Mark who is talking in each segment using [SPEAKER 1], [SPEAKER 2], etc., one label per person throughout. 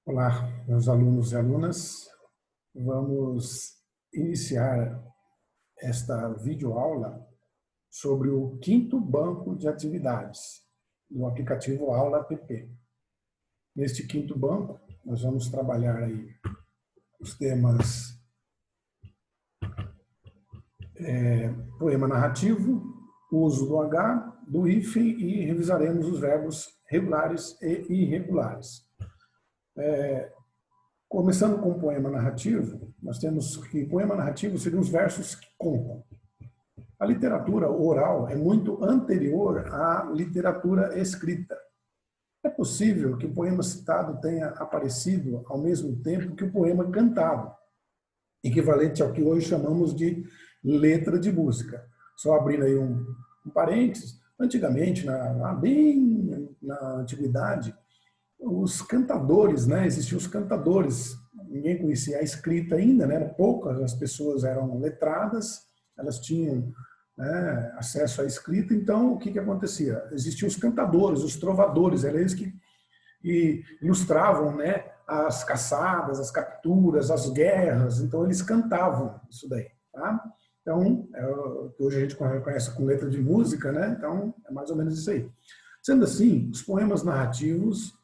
[SPEAKER 1] Olá, meus alunos e alunas. Vamos iniciar esta videoaula sobre o quinto banco de atividades do aplicativo Aula App. Neste quinto banco, nós vamos trabalhar aí os temas poema narrativo, uso do H, do hífen e revisaremos os verbos regulares e irregulares. Começando com o poema narrativo, nós temos que poema narrativo seriam os versos que contam. A literatura oral é muito anterior à literatura escrita. É possível que o poema citado tenha aparecido ao mesmo tempo que o poema cantado, equivalente ao que hoje chamamos de letra de música. Só abrindo aí um parênteses, antigamente, bem na antiguidade, os cantadores, existiam os cantadores, ninguém conhecia a escrita ainda, eram poucas as pessoas eram letradas, elas tinham acesso à escrita, então o que acontecia? Existiam os cantadores, os trovadores, eram eles que ilustravam as caçadas, as capturas, as guerras, então eles cantavam isso daí. Tá? Então, hoje a gente conhece com letra de música, então é mais ou menos isso aí. Sendo assim, os poemas narrativos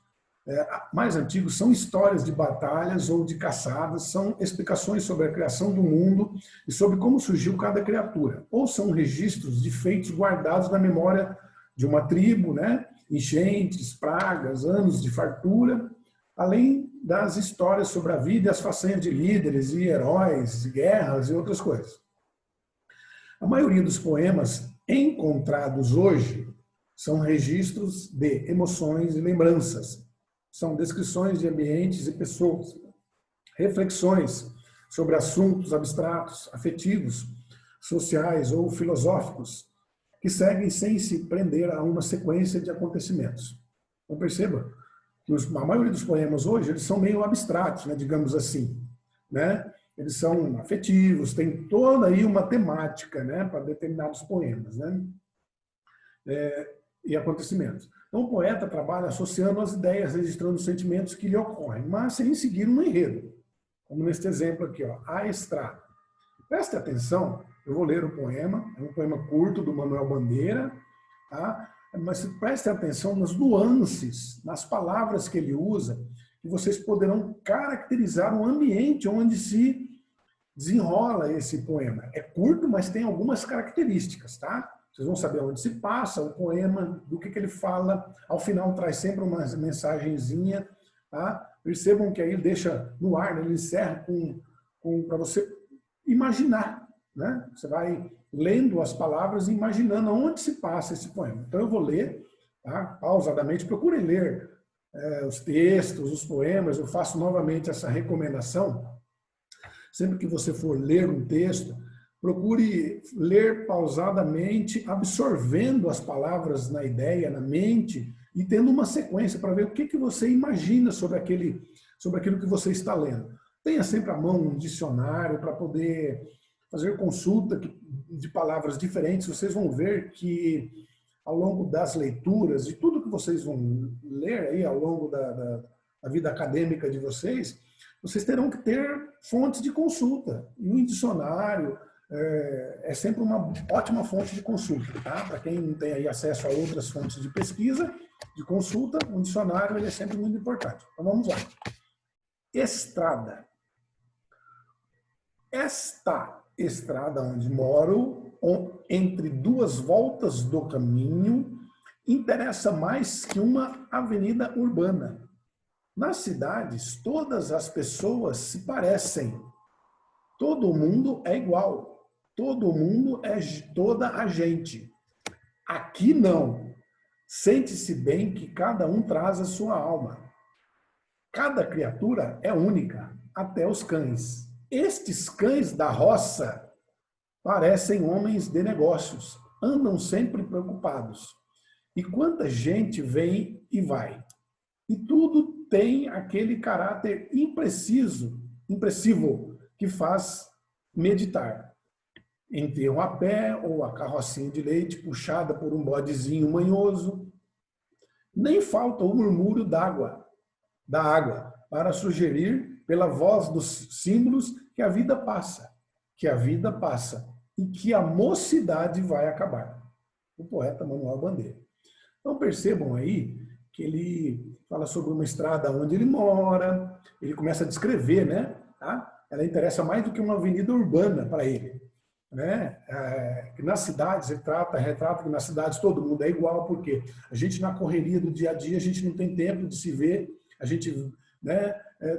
[SPEAKER 1] mais antigos são histórias de batalhas ou de caçadas, são explicações sobre a criação do mundo e sobre como surgiu cada criatura, ou são registros de feitos guardados na memória de uma tribo, enchentes, pragas, anos de fartura, além das histórias sobre a vida e as façanhas de líderes e heróis, guerras e outras coisas. A maioria dos poemas encontrados hoje são registros de emoções e lembranças. São descrições de ambientes e pessoas, reflexões sobre assuntos abstratos, afetivos, sociais ou filosóficos, que seguem sem se prender a uma sequência de acontecimentos. Então perceba que a maioria dos poemas hoje eles são meio abstratos, digamos assim. Eles são afetivos, tem toda aí uma temática para determinados poemas e acontecimentos. Então, o poeta trabalha associando as ideias, registrando os sentimentos que lhe ocorrem, mas sem seguir um enredo. Como neste exemplo aqui, A Estrada. Preste atenção, eu vou ler o poema, é um poema curto do Manuel Bandeira, tá? Mas preste atenção nas nuances, nas palavras que ele usa, que vocês poderão caracterizar o ambiente onde se desenrola esse poema. É curto, mas tem algumas características, tá? Vocês vão saber onde se passa, o poema, do que ele fala. Ao final traz sempre uma mensagenzinha. Tá? Percebam que aí ele deixa no ar, ele encerra para você imaginar. Você vai lendo as palavras e imaginando onde se passa esse poema. Então eu vou ler, tá? Pausadamente. Procurem ler os textos, os poemas. Eu faço novamente essa recomendação. Sempre que você for ler um texto, procure ler pausadamente, absorvendo as palavras na ideia, na mente, e tendo uma sequência para ver o que você imagina sobre aquilo que você está lendo. Tenha sempre à mão um dicionário para poder fazer consulta de palavras diferentes. Vocês vão ver que, ao longo das leituras, de tudo que vocês vão ler aí ao longo da vida acadêmica de vocês, vocês terão que ter fontes de consulta. E um dicionário é sempre uma ótima fonte de consulta. Tá? Para quem não tem aí acesso a outras fontes de pesquisa, de consulta, um dicionário ele é sempre muito importante. Então vamos lá. Estrada. Esta estrada onde moro, entre duas voltas do caminho, interessa mais que uma avenida urbana. Nas cidades, todas as pessoas se parecem. Todo mundo é igual. Todo mundo é toda a gente. Aqui não. Sente-se bem que cada um traz a sua alma. Cada criatura é única, até os cães. Estes cães da roça parecem homens de negócios, andam sempre preocupados. E quanta gente vem e vai. E tudo tem aquele caráter impressivo, que faz meditar. Enterram a pé ou a carrocinha de leite puxada por um bodezinho manhoso. Nem falta o murmúrio da água, para sugerir, pela voz dos símbolos, que a vida passa, e que a mocidade vai acabar. O poeta Manuel Bandeira. Então percebam aí que ele fala sobre uma estrada onde ele mora, ele começa a descrever, né? Tá? Ela interessa mais do que uma avenida urbana para ele. Né? Nas cidades, retrata que nas cidades todo mundo é igual, porque a gente na correria do dia a dia, a gente não tem tempo de se ver, a gente, né,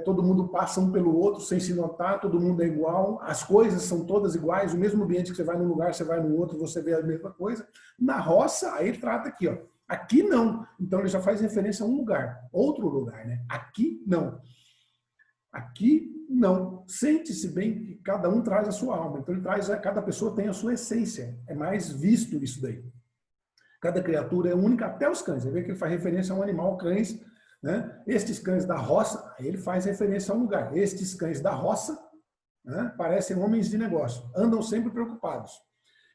[SPEAKER 1] todo mundo passa um pelo outro sem se notar, todo mundo é igual, as coisas são todas iguais, o mesmo ambiente que você vai num lugar, você vai no outro, você vê a mesma coisa. Na roça, aí ele trata aqui, ó, aqui não. Então ele já faz referência a um lugar, outro lugar, né? Aqui não. Aqui não. Sente-se bem que cada um traz a sua alma. Então ele traz, cada pessoa tem a sua essência. É mais visto isso daí. Cada criatura é única, até os cães. Você vê que ele faz referência a um animal, cães, né? Estes cães da roça, aí ele faz referência a um lugar. Estes cães da roça, né, parecem homens de negócio, andam sempre preocupados.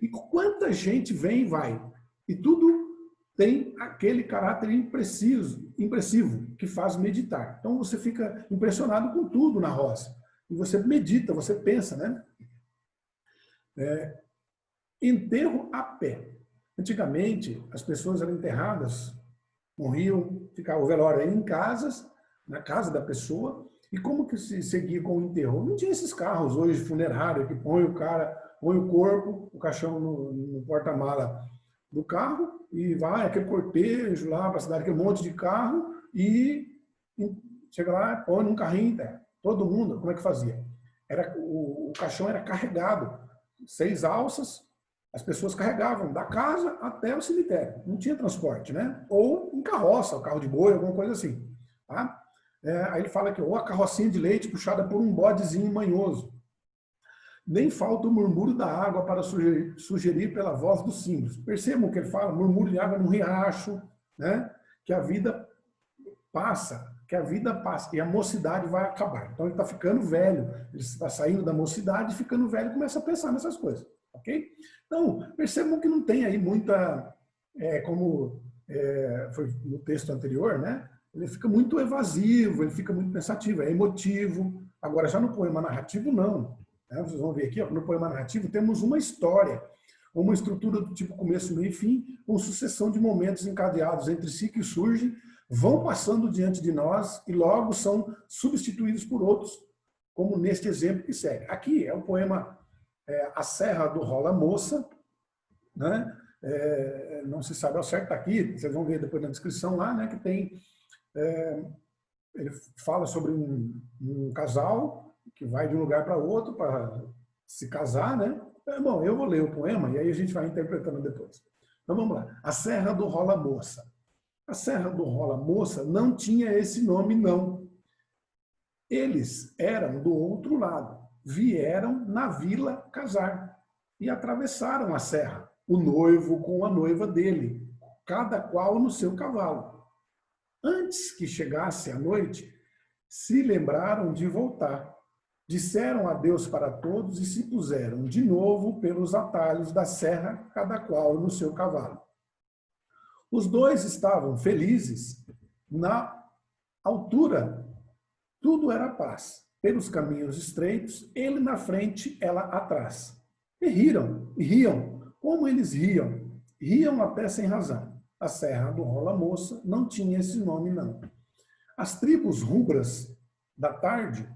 [SPEAKER 1] E quanta gente vem e vai. E tudo tem aquele caráter impressivo que faz meditar. Então você fica impressionado com tudo na roça. E você medita, você pensa, né? Enterro a pé. Antigamente, as pessoas eram enterradas, morriam, ficava o velório em casas, na casa da pessoa. E como que se seguia com o enterro? Não tinha esses carros hoje, funerário, que põe o cara, põe o corpo, o caixão no porta-mala do carro e vai aquele cortejo lá para a cidade, aquele monte de carro e chega lá, põe num carrinho, todo mundo, como é que fazia? O caixão era carregado, 6 alças, as pessoas carregavam da casa até o cemitério, não tinha transporte, né? Ou em carroça, o carro de boi, alguma coisa assim, tá? Aí ele fala que ou a carrocinha de leite puxada por um bodezinho manhoso. Nem falta o murmúrio da água para sugerir pela voz dos símbolos. Percebam que ele fala, murmúrio de água no riacho, né? Que a vida passa, e a mocidade vai acabar. Então ele está ficando velho, ele está saindo da mocidade, ficando velho e começa a pensar nessas coisas, ok? Então, percebam que não tem aí muita, foi no texto anterior, né? Ele fica muito evasivo, ele fica muito pensativo, é emotivo. Agora, já no poema narrativo, não. Vocês vão ver aqui, ó, no poema narrativo temos uma história, uma estrutura do tipo começo, meio e fim, com sucessão de momentos encadeados entre si que surgem, vão passando diante de nós e logo são substituídos por outros, como neste exemplo que segue. Aqui é o poema A Serra do Rola Moça, né? Não se sabe ao certo, está aqui, vocês vão ver depois na descrição lá, né, que tem, ele fala sobre um casal que vai de um lugar para outro para se casar, né? Bom, eu vou ler o poema e aí a gente vai interpretando depois. Então vamos lá. A Serra do Rola Moça. A Serra do Rola Moça não tinha esse nome, não. Eles eram do outro lado. Vieram na vila casar e atravessaram a serra. O noivo com a noiva dele, cada qual no seu cavalo. Antes que chegasse a noite, se lembraram de voltar. Disseram adeus para todos e se puseram de novo pelos atalhos da serra, cada qual no seu cavalo. Os dois estavam felizes na altura. Tudo era paz. Pelos caminhos estreitos, ele na frente, ela atrás. E riam. Como eles riam? Riam até sem razão. A Serra do Rola Moça não tinha esse nome, não. As tribos rubras da tarde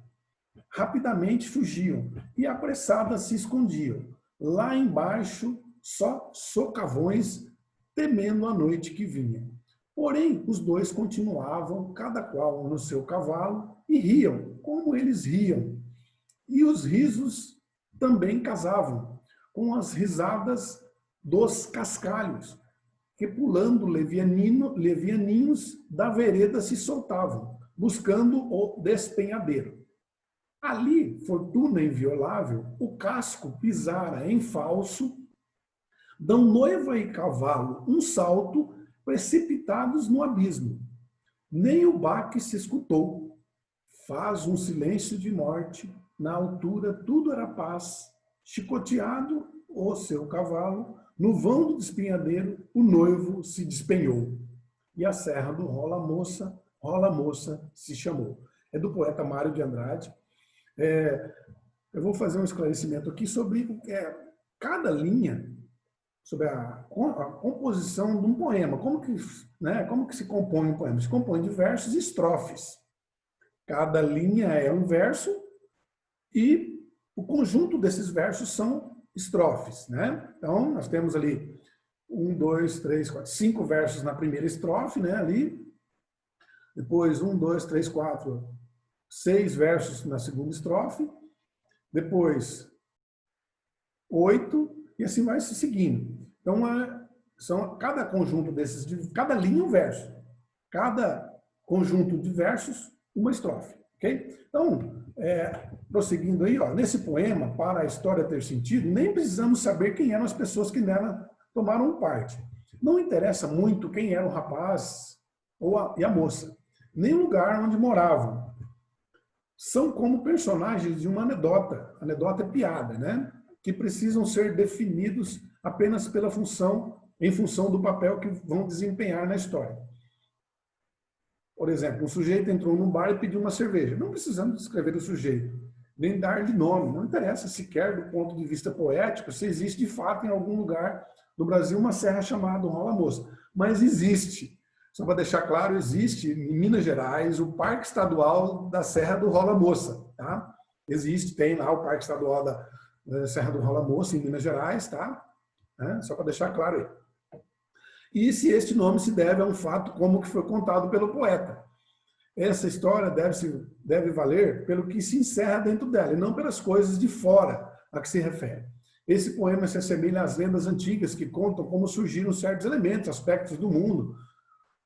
[SPEAKER 1] rapidamente fugiam e apressadas se escondiam. Lá embaixo, só socavões, temendo a noite que vinha. Porém, os dois continuavam, cada qual no seu cavalo, e riam, como eles riam. E os risos também casavam com as risadas dos cascalhos, que pulando levianinhos da vereda se soltavam, buscando o despenhadeiro. Ali, fortuna inviolável, o casco pisara em falso, dão noiva e cavalo um salto, precipitados no abismo. Nem o baque se escutou. Faz um silêncio de morte, na altura tudo era paz. Chicoteado o seu cavalo, no vão do despenhadeiro, o noivo se despenhou. E a Serra do Rola Moça se chamou. é do poeta Mário de Andrade. Eu vou fazer um esclarecimento aqui sobre cada linha, sobre a composição de um poema. Como que se compõe um poema? Se compõe de versos e estrofes. Cada linha é um verso e o conjunto desses versos são estrofes, né? Então, nós temos ali 1, 2, 3, 4, 5 versos na primeira estrofe, né? Ali. Depois 1, 2, 3, 4, 6 versos na segunda estrofe. Depois 8 e assim vai se seguindo. Então, cada conjunto desses, cada linha um verso. Cada conjunto de versos, uma estrofe. Ok? Então, prosseguindo aí, ó, nesse poema, para a história ter sentido, nem precisamos saber quem eram as pessoas que nela tomaram parte. Não interessa muito quem era o rapaz e a moça, nem o lugar onde moravam. São como personagens de uma anedota. Anedota é piada, né? Que precisam ser definidos apenas em função do papel que vão desempenhar na história. Por exemplo, um sujeito entrou num bar e pediu uma cerveja. Não precisamos descrever o sujeito, nem dar-lhe nome. Não interessa sequer do ponto de vista poético se existe de fato em algum lugar do Brasil uma serra chamada Rola Moça. Mas existe. Só para deixar claro, existe em Minas Gerais o Parque Estadual da Serra do Rola Moça. Tá? Existe, tem lá o Parque Estadual da Serra do Rola Moça, em Minas Gerais. Tá? Só para deixar claro aí. E se este nome se deve a um fato como que foi contado pelo poeta. Essa história deve valer pelo que se encerra dentro dela, e não pelas coisas de fora a que se refere. Esse poema se assemelha às lendas antigas que contam como surgiram certos elementos, aspectos do mundo.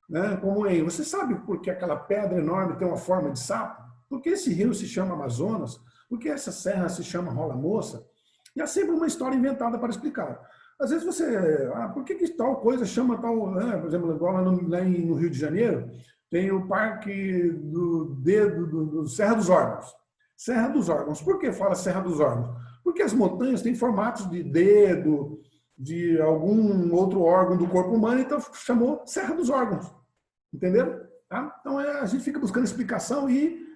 [SPEAKER 1] Né? Como você sabe por que aquela pedra enorme tem uma forma de sapo? Por que esse rio se chama Amazonas? Por que essa serra se chama Rola Moça? E há sempre uma história inventada para explicar. Às vezes por que tal coisa chama tal, né? Por exemplo, igual lá no Rio de Janeiro, tem o Parque do Serra dos Órgãos. Serra dos Órgãos. Por que fala Serra dos Órgãos? Porque as montanhas têm formatos de dedo, de algum outro órgão do corpo humano, então chamou Serra dos Órgãos. Entenderam? Tá? Então a gente fica buscando explicação e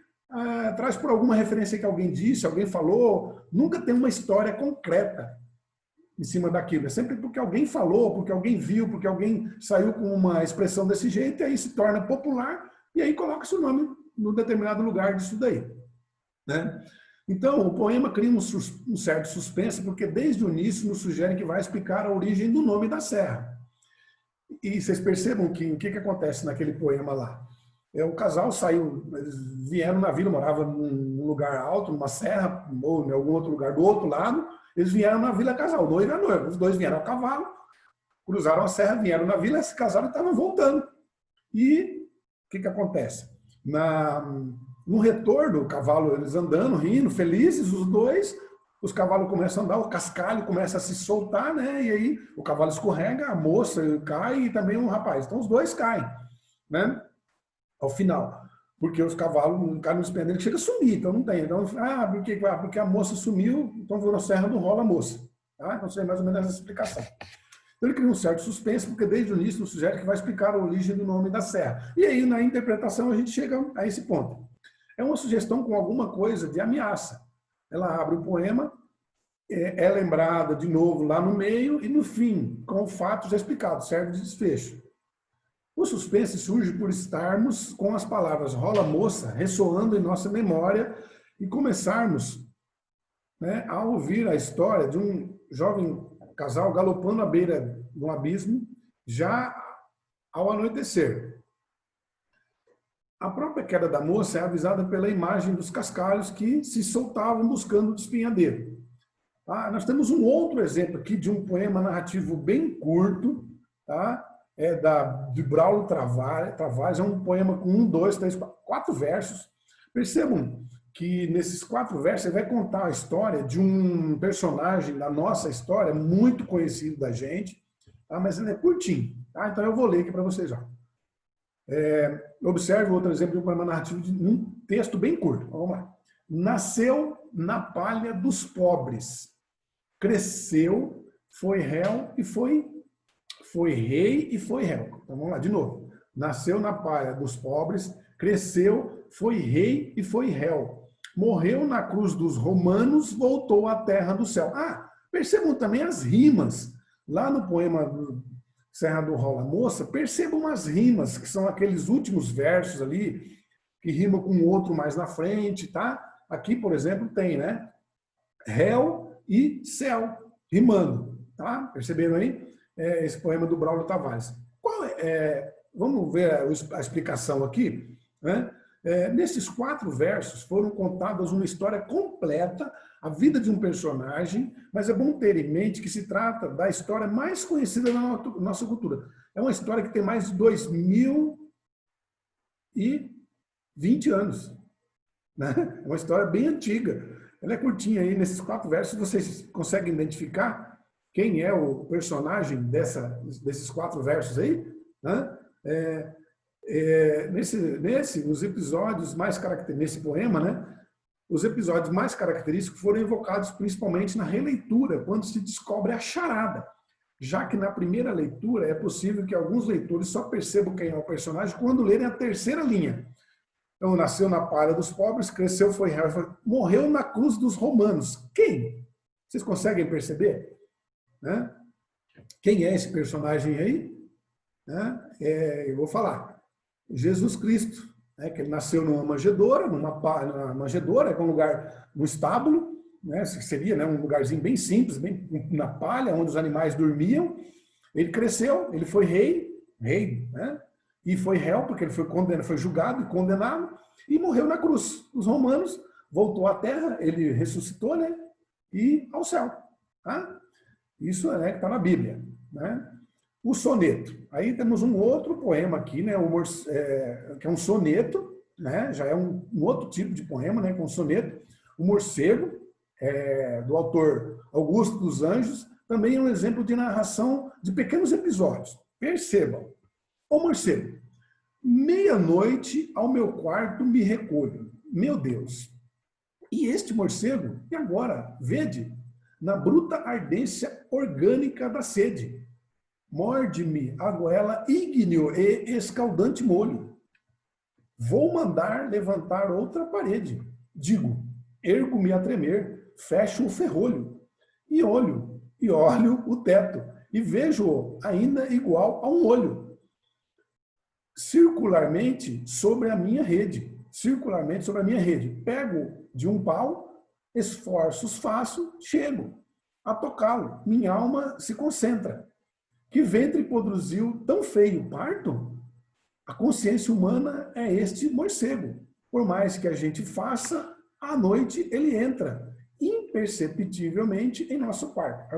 [SPEAKER 1] traz por alguma referência que alguém disse, alguém falou, nunca tem uma história concreta em cima daquilo. É sempre porque alguém falou, porque alguém viu, porque alguém saiu com uma expressão desse jeito, e aí se torna popular, e aí coloca seu nome num determinado lugar disso daí. Né? Então, o poema cria um certo suspense, porque desde o início nos sugere que vai explicar a origem do nome da serra. E vocês percebam que o que acontece naquele poema lá? O casal saiu, eles vieram na vila, moravam num lugar alto, numa serra, ou em algum outro lugar do outro lado. Eles vieram na vila casal, o noivo e a noiva. Os dois vieram a cavalo, cruzaram a serra, vieram na vila, se casaram e estavam voltando. E o que acontece? No retorno, o cavalo, eles andando, rindo, felizes, os cavalos começam a andar, o cascalho começa a se soltar, né? E aí o cavalo escorrega, a moça cai e também um rapaz. Então os dois caem, né? Ao final. Porque os cavalos, caem no espinho dele, chega a sumir, então não tem. Então, porque a moça sumiu, então virou Serra do Rola Moça. Tá? Então, seria mais ou menos essa explicação. Então, ele cria um certo suspense, porque desde o início nos sugere que vai explicar a origem do nome da serra. E aí, na interpretação, a gente chega a esse ponto. É uma sugestão com alguma coisa de ameaça. Ela abre o poema, é lembrada de novo lá no meio, e no fim, com o fato já explicado, serve de desfecho. O suspense surge por estarmos com as palavras rola moça ressoando em nossa memória e começarmos, né, a ouvir a história de um jovem casal galopando à beira de um abismo já ao anoitecer. A própria queda da moça é avisada pela imagem dos cascalhos que se soltavam buscando o despenhadeiro. Nós temos um outro exemplo aqui de um poema narrativo bem curto, tá? De Braulio Tavares, é um poema com 1, 2, 3, 4 versos. Percebam que nesses 4 versos ele vai contar a história de um personagem da nossa história, muito conhecido da gente, tá? Mas ele é curtinho. Tá? Então eu vou ler aqui para vocês. Observe outro exemplo de um poema narrativo de um texto bem curto. Vamos lá. Nasceu na palha dos pobres, cresceu, foi réu e foi rei e foi réu. Então vamos lá, de novo. Nasceu na palha dos pobres, cresceu, foi rei e foi réu. Morreu na cruz dos romanos, voltou à terra do céu. Percebam também as rimas. Lá no poema do Serra do Rola Moça, percebam as rimas, que são aqueles últimos versos ali, que rimam com outro mais na frente, tá? Aqui, por exemplo, tem, né? Réu e céu, rimando, tá? Perceberam aí? Esse poema do Braulio Tavares. Vamos ver a explicação aqui, né? Nesses 4 versos foram contadas uma história completa, a vida de um personagem, mas é bom ter em mente que se trata da história mais conhecida na nossa cultura. É uma história que tem mais de 2020 anos. Né? É uma história bem antiga. Ela é curtinha aí, nesses 4 versos vocês conseguem identificar quem é o personagem desses 4 versos aí? Né? Nos episódios mais característicos, nesse poema, né? Os episódios mais característicos foram evocados principalmente na releitura, quando se descobre a charada, já que na primeira leitura é possível que alguns leitores só percebam quem é o personagem quando lerem a 3ª linha. Então, nasceu na palha dos pobres, cresceu, foi réu, morreu na cruz dos romanos. Quem? Vocês conseguem perceber? Né? Quem é esse personagem aí? Eu vou falar. Jesus Cristo, né? Que ele nasceu numa manjedoura, numa manjedoura, que é um lugar, um estábulo, né? Seria, né, um lugarzinho bem simples, bem na palha, onde os animais dormiam. Ele cresceu, ele foi rei, né? E foi réu, porque ele foi julgado e condenado, e morreu na cruz. Os romanos, voltou à terra, ele ressuscitou, né? E ao céu. Tá? Isso é, né, que está na Bíblia. Né? O soneto. Aí temos um outro poema aqui, né? Que é um soneto, né? Já é um outro tipo de poema, né? Com soneto. O morcego, do autor Augusto dos Anjos, também é um exemplo de narração de pequenos episódios. Percebam. Ô morcego, meia-noite ao meu quarto me recolho. Meu Deus. E este morcego, e agora, vede, na bruta ardência orgânica da sede, morde-me a goela ígneo e escaldante molho. Vou mandar levantar outra parede. Digo, ergo-me a tremer, fecho o ferrolho, e olho o teto, e vejo-o ainda igual a um olho. Circularmente sobre a minha rede. Pego de um pau, esforços faço, chego a tocá-lo. Minha alma se concentra. Que ventre produziu tão feio parto? A consciência humana é este morcego. Por mais que a gente faça, à noite ele entra imperceptivelmente em nosso quarto.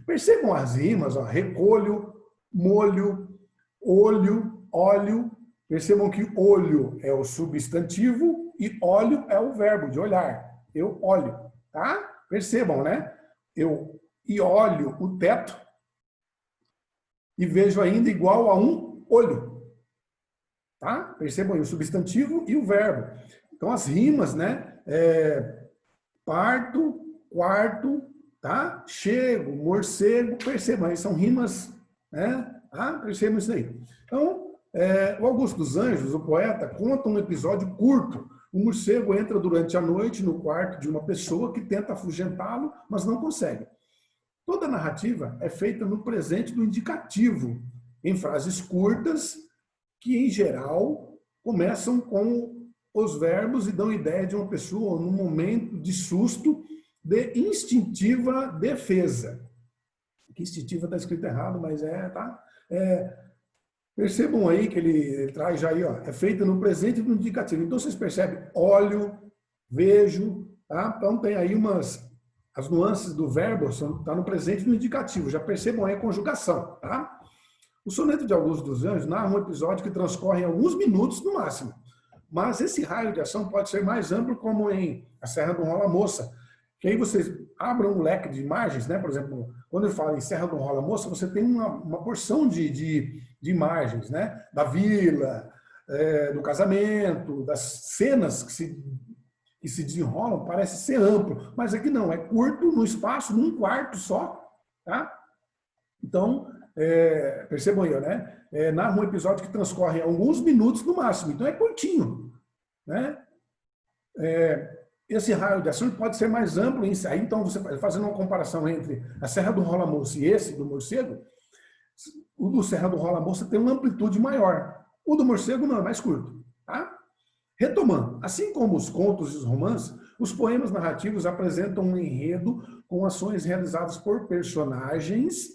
[SPEAKER 1] Percebam as rimas, ó, recolho, molho, olho, óleo. Percebam que olho é o substantivo e óleo é o verbo de olhar. Eu olho, tá? Percebam, né? Eu olho o teto e vejo ainda igual a um olho. Tá? Percebam aí o substantivo e o verbo. Então, as rimas, né? Parto, quarto, tá? Chego, morcego, percebam aí, são rimas, né? Ah, percebam isso aí. Então, o Augusto dos Anjos, o poeta, conta um episódio curto. O morcego entra durante a noite no quarto de uma pessoa que tenta afugentá-lo, mas não consegue. Toda a narrativa é feita no presente do indicativo, em frases curtas, que, em geral, começam com os verbos e dão ideia de uma pessoa num momento de susto, de instintiva defesa. Aqui instintiva está escrito errado, mas tá? Percebam aí que ele traz já aí, ó, é feita no presente do indicativo. Então, vocês percebem, olho, vejo, tá? Então, tem aí as nuances do verbo, está no presente do indicativo. Já percebam aí a conjugação, tá? O soneto de Augusto dos Anjos narra um episódio que transcorre em alguns minutos no máximo. Mas esse raio de ação pode ser mais amplo, como em A Serra do Rola Moça, que aí vocês abram um leque de imagens, né? Por exemplo, quando eu falo em Serra do Rola Moça, você tem uma porção de imagens, né? Da vila, do casamento, das cenas que se desenrolam, parece ser amplo, mas aqui não, é curto, no espaço, num quarto só, tá? Então, Percebam aí, né? Narra um episódio que transcorre alguns minutos no máximo, então é curtinho, né? Esse raio de ação pode ser mais amplo, então você fazendo uma comparação entre a Serra do Rola Moça e esse do morcego, o do Serra do Rola Moça tem uma amplitude maior, o do morcego não, é mais curto, tá? Retomando, assim como os contos e os romances, os poemas narrativos apresentam um enredo com ações realizadas por personagens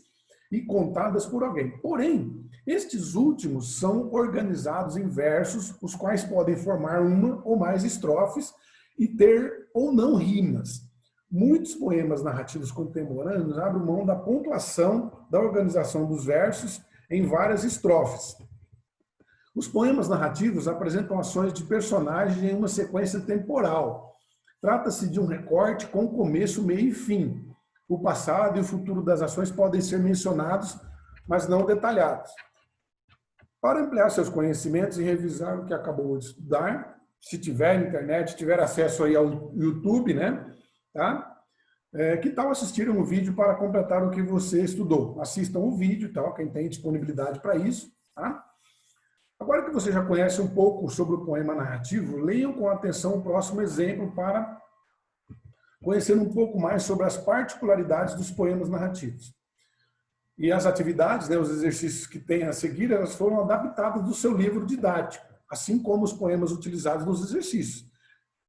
[SPEAKER 1] e contadas por alguém. Porém, estes últimos são organizados em versos, os quais podem formar uma ou mais estrofes e ter ou não rimas. Muitos poemas narrativos contemporâneos abrem mão da pontuação da organização dos versos em várias estrofes. Os poemas narrativos apresentam ações de personagens em uma sequência temporal. Trata-se de um recorte com começo, meio e fim. O passado e o futuro das ações podem ser mencionados, mas não detalhados. Para ampliar seus conhecimentos e revisar o que acabou de estudar, se tiver internet, tiver acesso aí ao YouTube, né? Tá? Que tal assistir um vídeo para completar o que você estudou? Assistam o vídeo, tá? Quem tem disponibilidade para isso, tá? Agora que você já conhece um pouco sobre o poema narrativo, leiam com atenção o próximo exemplo para conhecer um pouco mais sobre as particularidades dos poemas narrativos. E as atividades, né, os exercícios que tem a seguir, elas foram adaptadas do seu livro didático, assim como os poemas utilizados nos exercícios.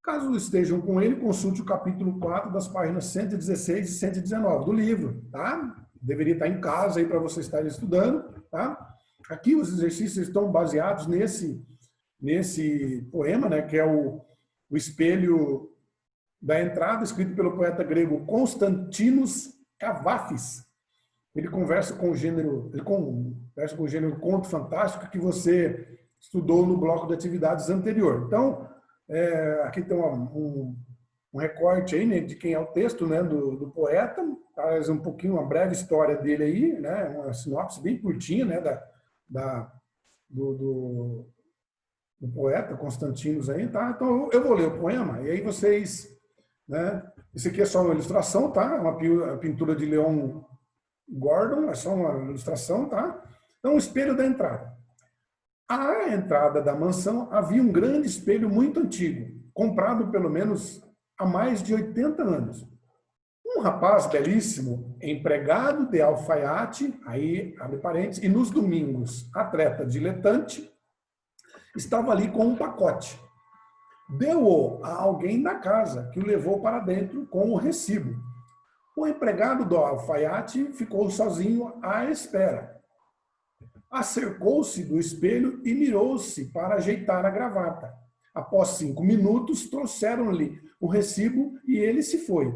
[SPEAKER 1] Caso estejam com ele, consulte o capítulo 4 das páginas 116 e 119 do livro, tá? Deveria estar em casa aí para você estar estudando, tá? Aqui os exercícios estão baseados nesse poema, né, que é o Espelho da Entrada, escrito pelo poeta grego Constantinos Cavafis. Ele conversa com o gênero conto fantástico que você estudou no bloco de atividades anterior. Então, aqui tem um recorte aí, né, de quem é o texto, né, do poeta, traz um pouquinho, uma breve história dele aí, né, uma sinopse bem curtinha, né, do poeta Constantinos aí, tá? Então eu vou ler o poema e aí vocês, né? Esse aqui é só uma ilustração, tá? Uma pintura de Leon Gordon, é só uma ilustração, tá? Então, o espelho da entrada. À entrada da mansão havia um grande espelho muito antigo, comprado pelo menos há mais de 80 anos. Um rapaz belíssimo, empregado de alfaiate, aí abre parênteses, e nos domingos atleta diletante, estava ali com um pacote. Deu-o a alguém da casa, que o levou para dentro com o recibo. O empregado do alfaiate ficou sozinho à espera. Acercou-se do espelho e mirou-se para ajeitar a gravata. Após 5 minutos, trouxeram-lhe o recibo e ele se foi.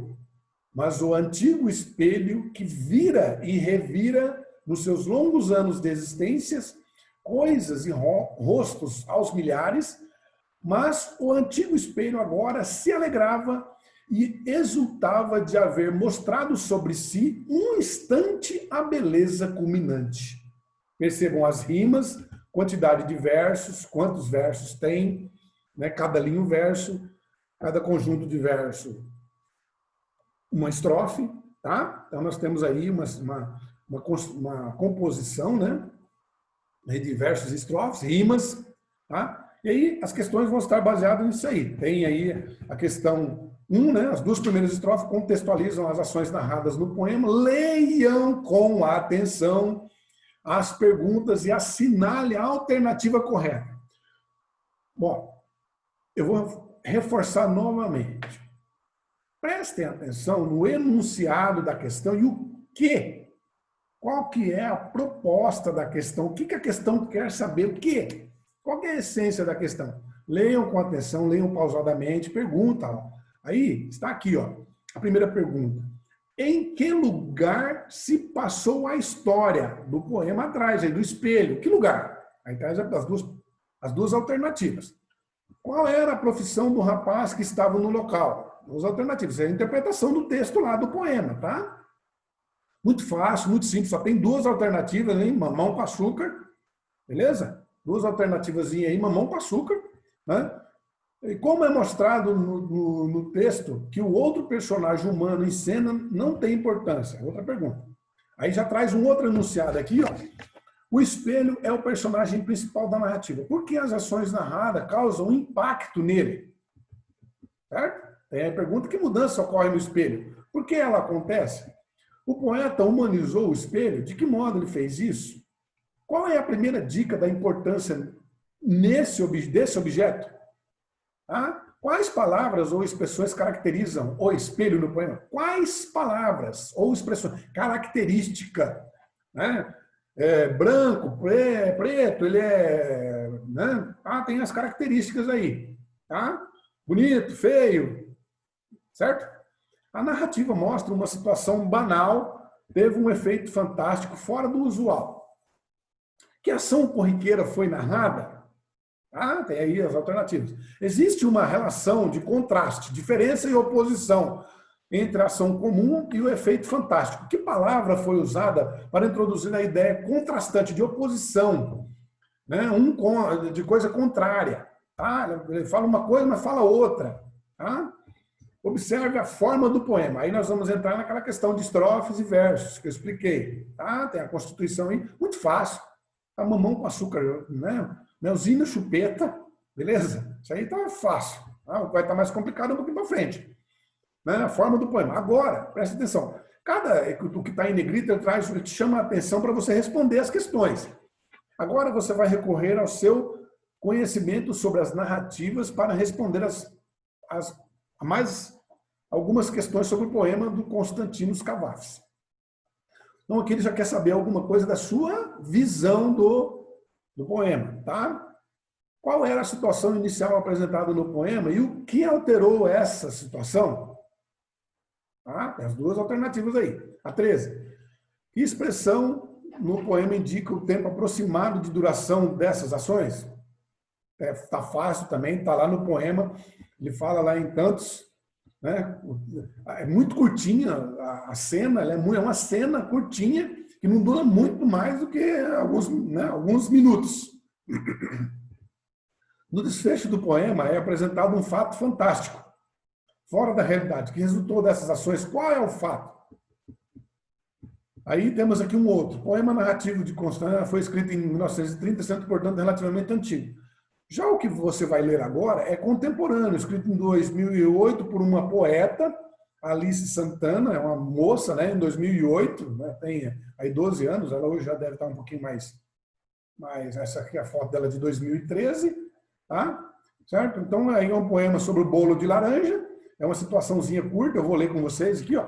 [SPEAKER 1] Mas o antigo espelho, que vira e revira nos seus longos anos de existências, coisas e rostos aos milhares, mas o antigo espelho agora se alegrava e exultava de haver mostrado sobre si um instante a beleza culminante. Percebam as rimas, quantidade de versos, quantos versos tem, né? Cada linha um verso, cada conjunto de verso uma estrofe, tá? Então nós temos aí uma composição, né? De versos e estrofes, rimas, tá? E aí as questões vão estar baseadas nisso aí. Tem aí a questão 1, né? As duas primeiras estrofes contextualizam as ações narradas no poema. Leiam com atenção as perguntas e assinale a alternativa correta. Bom, eu vou reforçar novamente. Prestem atenção no enunciado da questão e o que. Qual que é a proposta da questão? O que a questão quer saber? O quê? Qual que é a essência da questão? Leiam com atenção, leiam pausadamente, pergunta. Ó. Aí, está aqui, ó, a primeira pergunta. Em que lugar se passou a história do poema atrás, aí, do espelho? Que lugar? Aí traz as duas alternativas. Qual era a profissão do rapaz que estava no local? As alternativas. Isso é a interpretação do texto lá do poema, tá? Muito fácil, muito simples. Só tem duas alternativas, hein? Mamão com açúcar. Beleza? Duas alternativas aí, mamão com açúcar. Né? E como é mostrado no texto que o outro personagem humano em cena não tem importância? Outra pergunta. Aí já traz um outro enunciado aqui, ó. O espelho é o personagem principal da narrativa. Por que as ações narradas causam impacto nele? Certo? Tem a pergunta: que mudança ocorre no espelho? Por que ela acontece? O poeta humanizou o espelho? De que modo ele fez isso? Qual é a primeira dica da importância desse objeto? Ah, quais palavras ou expressões caracterizam o espelho no poema? Quais palavras ou expressões? Característica. Né? Branco, preto, ele é... Né? Tem as características aí. Tá? Bonito, feio. Certo? A narrativa mostra uma situação banal, teve um efeito fantástico, fora do usual. Que ação corriqueira foi narrada? Tem aí as alternativas. Existe uma relação de contraste, diferença e oposição entre a ação comum e o efeito fantástico. Que palavra foi usada para introduzir a ideia contrastante, de oposição, né? De coisa contrária? Tá? Ele fala uma coisa, mas fala outra. Tá? Observe a forma do poema. Aí nós vamos entrar naquela questão de estrofes e versos que eu expliquei. Tá? Tem a Constituição aí, muito fácil. A mamão com açúcar, né? Melzinho, chupeta, beleza? Isso aí tá fácil. Tá? Vai estar mais complicado um pouquinho para frente. Né? A forma do poema. Agora, preste atenção. O que está em negrito, ele te chama a atenção para você responder as questões. Agora você vai recorrer ao seu conhecimento sobre as narrativas para responder mais algumas questões sobre o poema do Constantinos Cavafis. Então aqui ele já quer saber alguma coisa da sua visão do poema, tá? Qual era a situação inicial apresentada no poema e o que alterou essa situação? Tá? Tem as duas alternativas aí. A 13. Que expressão no poema indica o tempo aproximado de duração dessas ações? Tá fácil também, tá lá no poema. Ele fala lá em tantos, né? É muito curtinha a cena, ela é uma cena curtinha que não dura muito mais do que alguns minutos. No desfecho do poema é apresentado um fato fantástico, fora da realidade, que resultou dessas ações. Qual é o fato? Aí temos aqui um outro. O poema narrativo de Constantin foi escrito em 1930, sendo, portanto, relativamente antigo. Já o que você vai ler agora é contemporâneo, escrito em 2008 por uma poeta, Alice Santana, é uma moça, né, em 2008, né, tem aí 12 anos, ela hoje já deve estar um pouquinho mais essa aqui é a foto dela de 2013, tá? Certo? Então, aí é um poema sobre o bolo de laranja, é uma situaçãozinha curta, eu vou ler com vocês aqui, ó.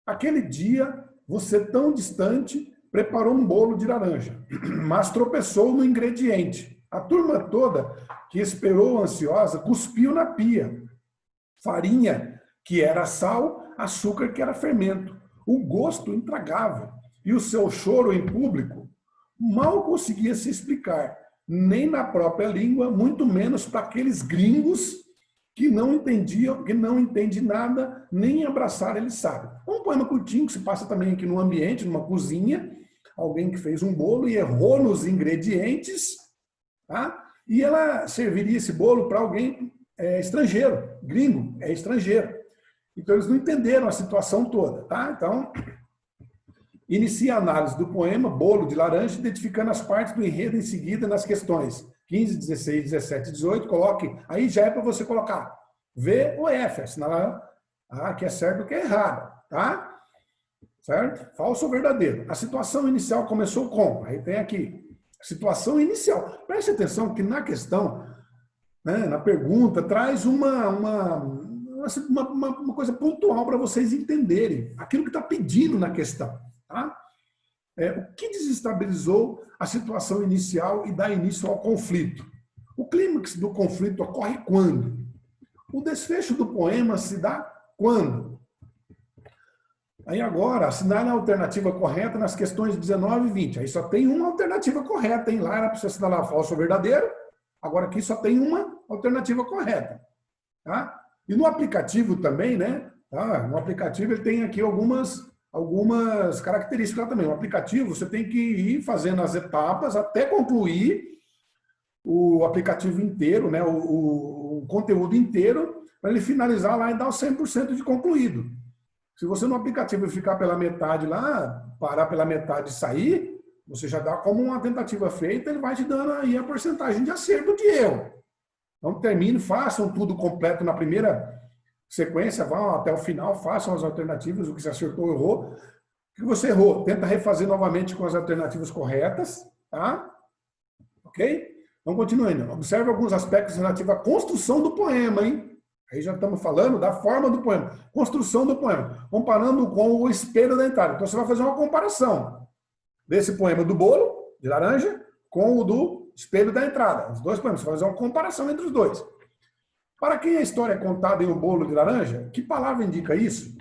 [SPEAKER 1] Aquele dia, você tão distante, preparou um bolo de laranja, mas tropeçou no ingrediente. A turma toda, que esperou ansiosa, cuspiu na pia. Farinha, que era sal, açúcar, que era fermento. O gosto intragável. E o seu choro em público mal conseguia se explicar, nem na própria língua, muito menos para aqueles gringos que não entendiam, que não entendem nada, nem abraçar eles sabem. É um poema curtinho que se passa também aqui num ambiente, numa cozinha, alguém que fez um bolo e errou nos ingredientes, tá? E ela serviria esse bolo para alguém estrangeiro, gringo, é estrangeiro. Então eles não entenderam a situação toda, tá? Então, inicia a análise do poema Bolo de Laranja, identificando as partes do enredo em seguida nas questões 15, 16, 17 e 18. Coloque, aí já é para você colocar V ou F, assinalar que é certo ou que é errado, tá? Certo? Falso ou verdadeiro. A situação inicial começou com, aí tem aqui, situação inicial. Preste atenção que na questão, né, na pergunta, traz uma coisa pontual para vocês entenderem aquilo que está pedindo na questão. Tá? O que desestabilizou a situação inicial e dá início ao conflito? O clímax do conflito ocorre quando? O desfecho do poema se dá quando? Aí agora, assinale a alternativa correta nas questões 19 e 20. Aí só tem uma alternativa correta, hein? Lá era para você assinalar falso ou verdadeiro. Agora aqui só tem uma alternativa correta. Tá? E no aplicativo também, né? Tá? No aplicativo ele tem aqui algumas características também. O aplicativo você tem que ir fazendo as etapas até concluir o aplicativo inteiro, né? O conteúdo inteiro, para ele finalizar lá e dar o 100% de concluído. Se você no aplicativo ficar pela metade lá, parar pela metade e sair, você já dá como uma tentativa feita, ele vai te dando aí a porcentagem de acerto de erro. Então termine, façam tudo completo na primeira sequência, vão até o final, façam as alternativas, o que você acertou, errou. O que você errou, tenta refazer novamente com as alternativas corretas, tá? Ok? Então, continuando. Observe alguns aspectos relativos à construção do poema, hein? Aí já estamos falando da forma do poema. Construção do poema. Comparando com o espelho da entrada. Então, você vai fazer uma comparação desse poema do bolo, de laranja, com o do espelho da entrada. Os dois poemas. Você vai fazer uma comparação entre os dois. Para quem a história é contada em O Bolo de Laranja, que palavra indica isso?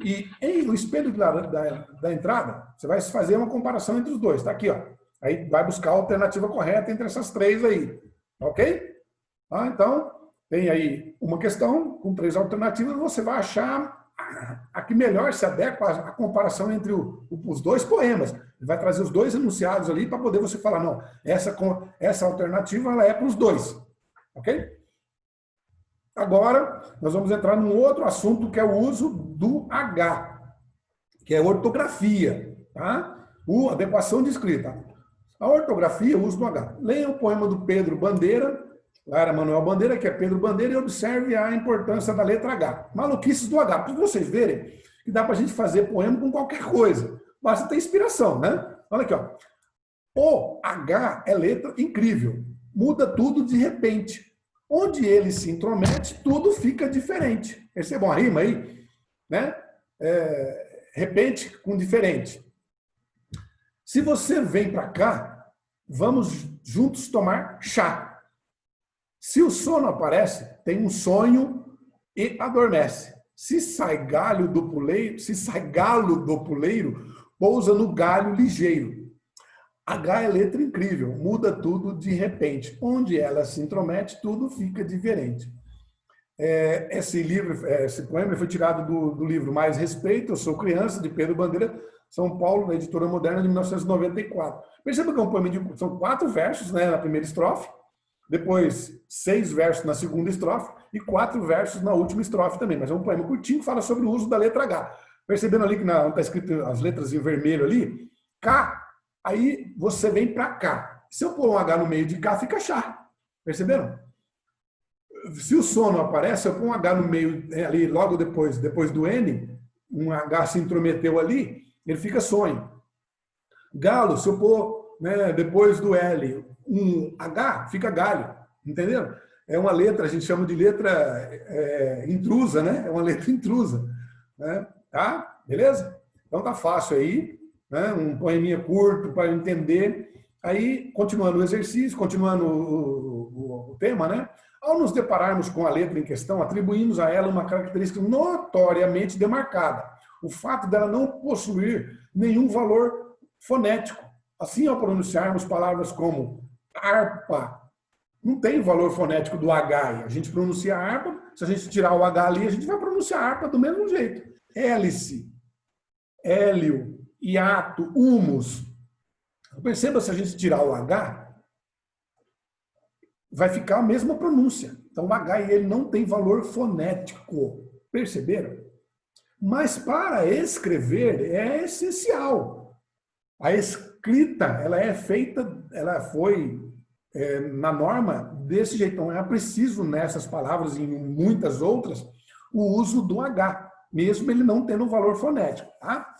[SPEAKER 1] E em O Espelho da Entrada, você vai fazer uma comparação entre os dois. Está aqui, ó. Aí vai buscar a alternativa correta entre essas três aí. Ok? Então, tem aí uma questão com 3 alternativas, você vai achar a que melhor se adequa à comparação entre os dois poemas. Ele vai trazer os dois enunciados ali para poder você falar, não, essa alternativa ela é para os dois. Ok? Agora, nós vamos entrar num outro assunto que é o uso do H, que é ortografia, tá? A adequação de escrita. A ortografia, o uso do H. Leia o poema do Pedro Bandeira, lá era Manuel Bandeira, que é Pedro Bandeira, e observe a importância da letra H. Maluquices do H, para vocês verem que dá para a gente fazer poema com qualquer coisa. Basta ter inspiração, né? Olha aqui, ó. O H é letra incrível. Muda tudo de repente. Onde ele se intromete, tudo fica diferente. Percebam a rima aí? Né? Repente com diferente. Se você vem para cá, vamos juntos tomar chá. Se o sono aparece, tem um sonho e adormece. Se sai galo do puleiro, pousa no galho ligeiro. H é letra incrível, muda tudo de repente. Onde ela se intromete, tudo fica diferente. Esse poema foi tirado do livro Mais Respeito, Eu Sou Criança, de Pedro Bandeira, São Paulo, na Editora Moderna, de 1994. Perceba que é um poema são 4 versos, né, na primeira estrofe, depois 6 versos na segunda estrofe e 4 versos na última estrofe também. Mas é um poema curtinho que fala sobre o uso da letra H. Percebendo ali que está escrito as letras em vermelho ali, K. Aí você vem para cá. Se eu pôr um H no meio de cá, fica chá. Perceberam? Se o sono aparece, eu pôr um H no meio, ali logo depois do N, um H se intrometeu ali, ele fica sonho. Galo, se eu pôr, né, depois do L, um H, fica galho. Entenderam? É uma letra, a gente chama de letra intrusa, né? É uma letra intrusa. Né? Tá? Beleza? Então tá fácil aí. Né? Um poeminha curto para entender. Aí, continuando o exercício, continuando o tema, né? Ao nos depararmos com a letra em questão, atribuímos a ela uma característica notoriamente demarcada. O fato dela não possuir nenhum valor fonético. Assim, ao pronunciarmos palavras como harpa, não tem valor fonético do H. A gente pronuncia harpa, se a gente tirar o H ali, a gente vai pronunciar harpa do mesmo jeito. Hélice, hélio, hiato, humus. Perceba, se a gente tirar o H, vai ficar a mesma pronúncia. Então o H ele não tem valor fonético. Perceberam? Mas para escrever é essencial. A escrita, ela é feita, ela foi na norma desse jeito. Então é preciso nessas palavras e em muitas outras o uso do H, mesmo ele não tendo valor fonético, tá?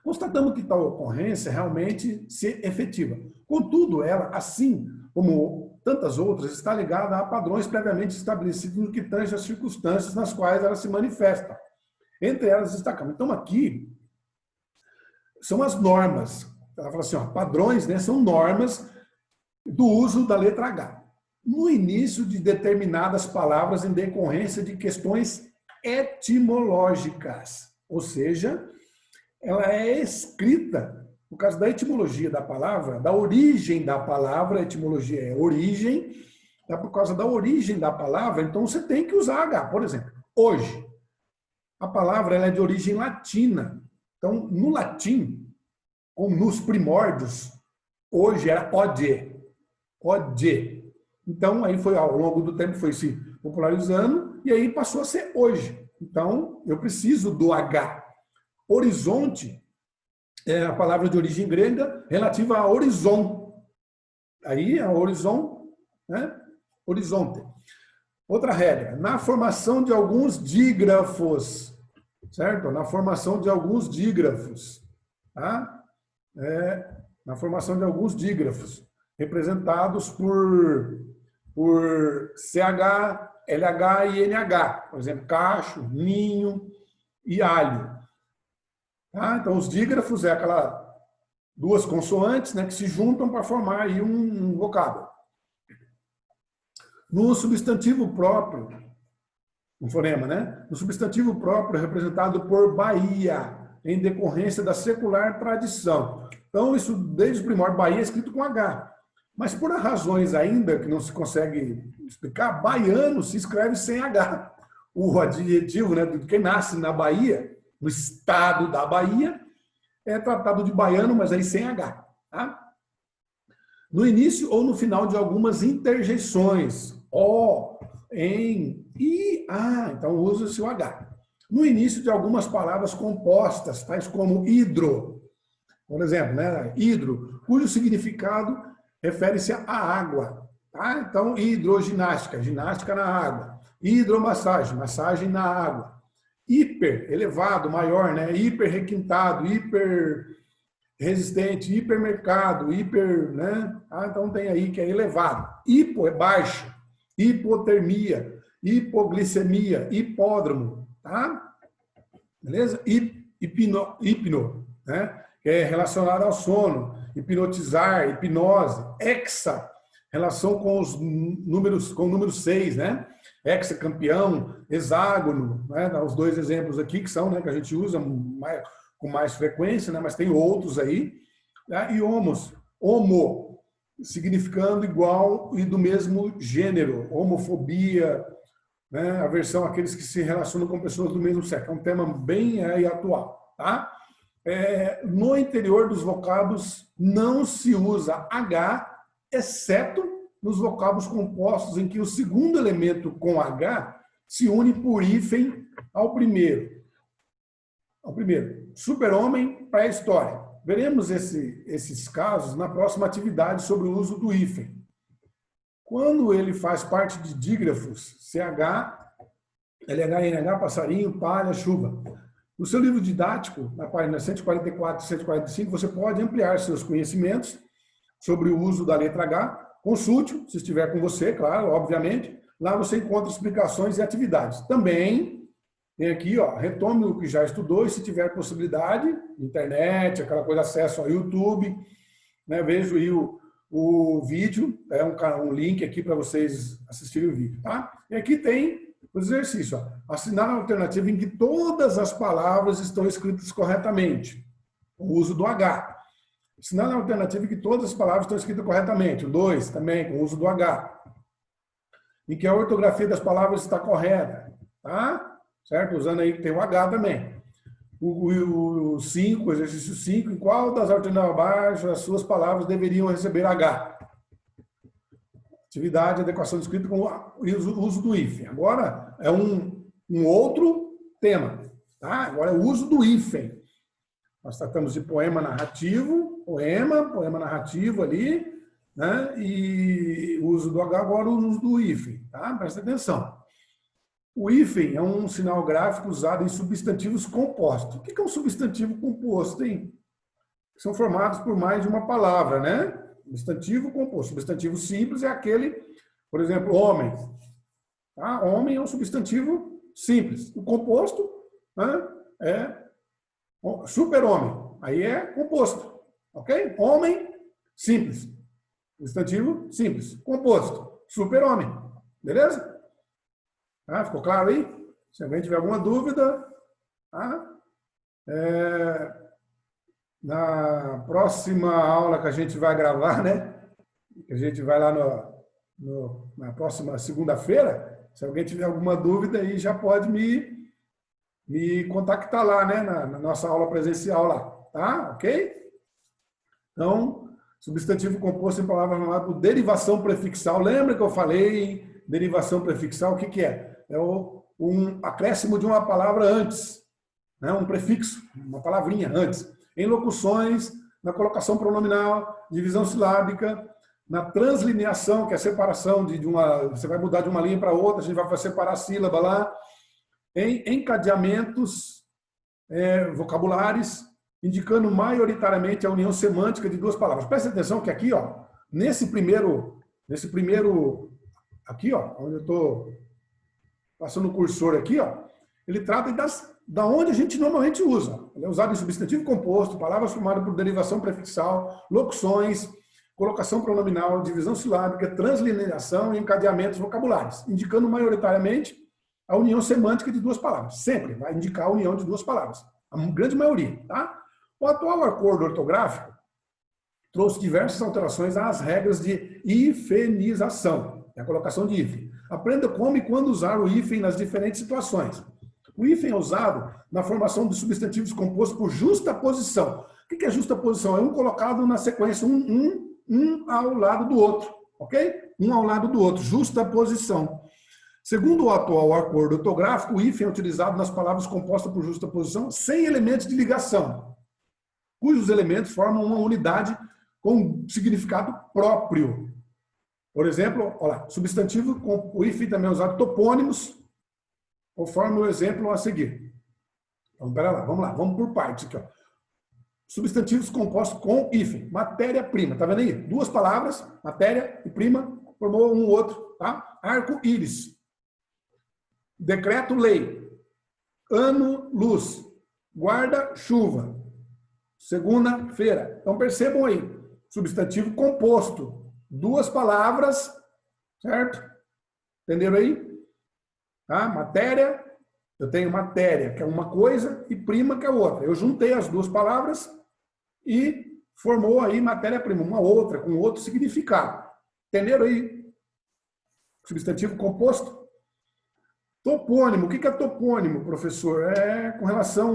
[SPEAKER 1] Constatamos que tal ocorrência realmente se efetiva. Contudo, ela, assim como tantas outras, está ligada a padrões previamente estabelecidos no que tange às circunstâncias nas quais ela se manifesta. Entre elas destacamos. Então, aqui são as normas. Ela fala assim, ó, padrões, né, são normas do uso da letra H. No início de determinadas palavras em decorrência de questões etimológicas, ou seja, ela é escrita por causa da etimologia da palavra, da origem da palavra, a etimologia é origem, tá? Por causa da origem da palavra, então você tem que usar H. Por exemplo, hoje, a palavra ela é de origem latina. Então, no latim, ou nos primórdios, hoje era ode. Ode. Então, aí foi ao longo do tempo, foi se popularizando, e aí passou a ser hoje. Então, eu preciso do H. Horizonte é a palavra de origem grega relativa a horizon. Aí, a horizon, né? Horizonte. Outra regra, na formação de alguns dígrafos, certo? Na formação de alguns dígrafos, tá? Na formação de alguns dígrafos, representados por CH, LH e NH, por exemplo, cacho, ninho e alho. Tá? Então, os dígrafos é aquelas duas consoantes, né, que se juntam para formar aí um vocábulo. No substantivo próprio, um fonema, né? No substantivo próprio é representado por Bahia, em decorrência da secular tradição. Então, isso desde o primórdio, Bahia é escrito com H. Mas por razões ainda que não se consegue explicar, baiano se escreve sem H. O adjetivo, né, de quem nasce na Bahia, no estado da Bahia, é tratado de baiano, mas aí sem H. Tá? No início ou no final de algumas interjeições, O, em, I, A, então usa-se o H. No início de algumas palavras compostas, tais como hidro, por exemplo, né, hidro, cujo significado refere-se à água. Tá? Então, hidroginástica, ginástica na água. Hidromassagem, massagem na água. Hiper, elevado, maior, né? Hiper requintado, hiper resistente, hipermercado, hiper, né? Ah, então tem aí que é elevado. Hipo é baixo, hipotermia, hipoglicemia, hipódromo, tá? Beleza? Hipno, né? Que é relacionado ao sono, hipnotizar, hipnose, hexa, relação com os números, com o número 6, né? Hexacampeão, hexágono, né? Os dois exemplos aqui que são, né, que a gente usa com mais frequência, né? Mas tem outros aí. Né? E homos, homo, significando igual e do mesmo gênero, homofobia, né? Aversão àqueles que se relacionam com pessoas do mesmo sexo. É um tema bem atual, tá? No interior dos vocábulos não se usa H, exceto nos vocábulos compostos em que o segundo elemento com H se une por hífen ao primeiro. Super-homem, pré-história. Veremos esses casos na próxima atividade sobre o uso do hífen. Quando ele faz parte de dígrafos, CH, LH, NH, passarinho, palha, chuva. No seu livro didático, na página 144 e 145, você pode ampliar seus conhecimentos sobre o uso da letra H. Consulte, se estiver com você, claro, obviamente. Lá você encontra explicações e atividades. Também tem aqui, ó, retome o que já estudou e se tiver possibilidade, internet, aquela coisa, acesso ao YouTube, né, vejo aí o vídeo, um link aqui para vocês assistirem o vídeo, tá? E aqui tem o exercício, ó, assinar a alternativa em que todas as palavras estão escritas corretamente, o uso do H. Assinar a alternativa em que todas as palavras estão escritas corretamente, o 2 também, com o uso do H. Em que a ortografia das palavras está correta, tá? Certo? Usando aí que tem o H também. O 5, exercício 5, em qual das alternativas abaixo as suas palavras deveriam receber H? Atividade, adequação de escrita com o uso do hífen. Agora é um outro tema, tá? Agora é o uso do hífen. Nós tratamos de poema narrativo, poema narrativo ali, né? E o uso do H, agora o uso do hífen, tá? Presta atenção. O hífen é um sinal gráfico usado em substantivos compostos. O que é um substantivo composto, hein? São formados por mais de uma palavra, né? Substantivo composto. Substantivo simples é aquele, por exemplo, homem. Tá? Homem é um substantivo simples. O composto, né, é super-homem. Aí é composto. Ok? Homem, simples. Substantivo simples. Composto. Super-homem. Beleza? Ah, ficou claro aí? Se alguém tiver alguma dúvida, tá? Na próxima aula que a gente vai gravar, né? Que a gente vai lá na próxima segunda-feira, se alguém tiver alguma dúvida aí, já pode me contactar lá, né? Na nossa aula presencial lá, tá? Ok? Então, substantivo composto em palavras formadas por derivação prefixal. Lembra que eu falei em derivação prefixal? O que é? É o um acréscimo de uma palavra antes, né? Um prefixo, uma palavrinha antes. Em locuções, na colocação pronominal, divisão silábica, na translineação, que é a separação de uma... Você vai mudar de uma linha para outra, a gente vai separar a sílaba lá. Em encadeamentos vocabulares, indicando maioritariamente a união semântica de duas palavras. Preste atenção que aqui, ó, nesse primeiro, aqui, ó, onde eu estou passando o cursor aqui, ó, ele trata da onde a gente normalmente usa. Ele é usado em substantivo composto, palavras formadas por derivação prefixal, locuções, colocação pronominal, divisão silábica, translineação e encadeamentos vocabulares, indicando maioritariamente a união semântica de duas palavras. Sempre vai indicar a união de duas palavras. A grande maioria, tá? O atual acordo ortográfico trouxe diversas alterações às regras de hifenização, a colocação de hífen. Aprenda como e quando usar o hífen nas diferentes situações. O hífen é usado na formação de substantivos compostos por justaposição. O que é justaposição? É um colocado na sequência, um ao lado do outro, ok? Um ao lado do outro, justaposição. Segundo o atual acordo ortográfico, o hífen é utilizado nas palavras compostas por justaposição sem elementos de ligação, cujos elementos formam uma unidade com significado próprio. Por exemplo, olha lá, substantivo com o hífen também é usado topônimos, conforme o exemplo a seguir. Então, pera lá, vamos por partes aqui, ó. Substantivos compostos com hífen, matéria-prima, tá vendo aí? Duas palavras, matéria e prima, formou um outro, tá? Arco-íris. Decreto-lei. Ano-luz. Guarda-chuva. Segunda-feira. Então percebam aí, substantivo composto, duas palavras, certo? Entenderam aí? Tá? Matéria, eu tenho matéria, que é uma coisa, e prima, que é outra. Eu juntei as duas palavras e formou aí matéria-prima, uma outra, com outro significado. Entenderam aí? Substantivo composto. Topônimo. O que é topônimo, professor? É com relação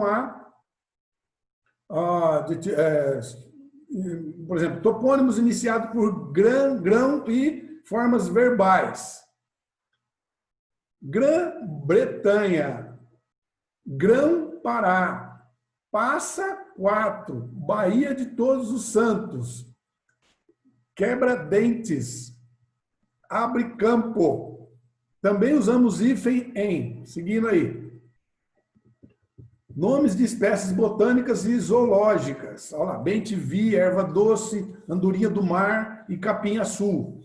[SPEAKER 1] por exemplo, topônimos iniciados por grão e formas verbais. Grã-Bretanha, Grão-Pará, Passa Quatro, Baía de Todos os Santos, Quebra-Dentes, Abre Campo. Também usamos hífen em, seguindo aí, nomes de espécies botânicas e zoológicas. Olha lá, bem-te-vi, erva doce, andorinha do mar e capim-açu.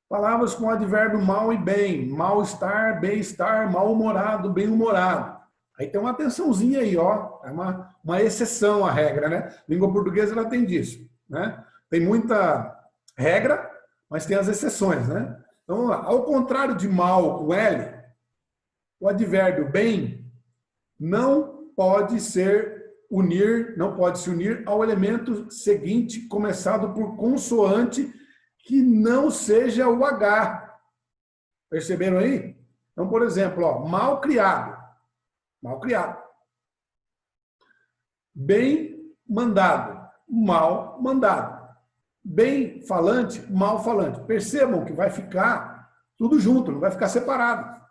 [SPEAKER 1] Palavras com advérbio mal e bem, mal-estar, bem-estar, mal-humorado, bem-humorado. Aí tem uma atençãozinha aí, ó, é uma exceção à regra, né? Língua portuguesa ela tem disso, né? Tem muita regra, mas tem as exceções, né? Então, vamos lá. Ao contrário de mal com L, o advérbio bem não pode se unir ao elemento seguinte, começado por consoante que não seja o H. Perceberam aí? Então, por exemplo, ó, mal criado. Mal criado. Bem mandado. Mal mandado. Bem falante, mal falante. Percebam que vai ficar tudo junto, não vai ficar separado.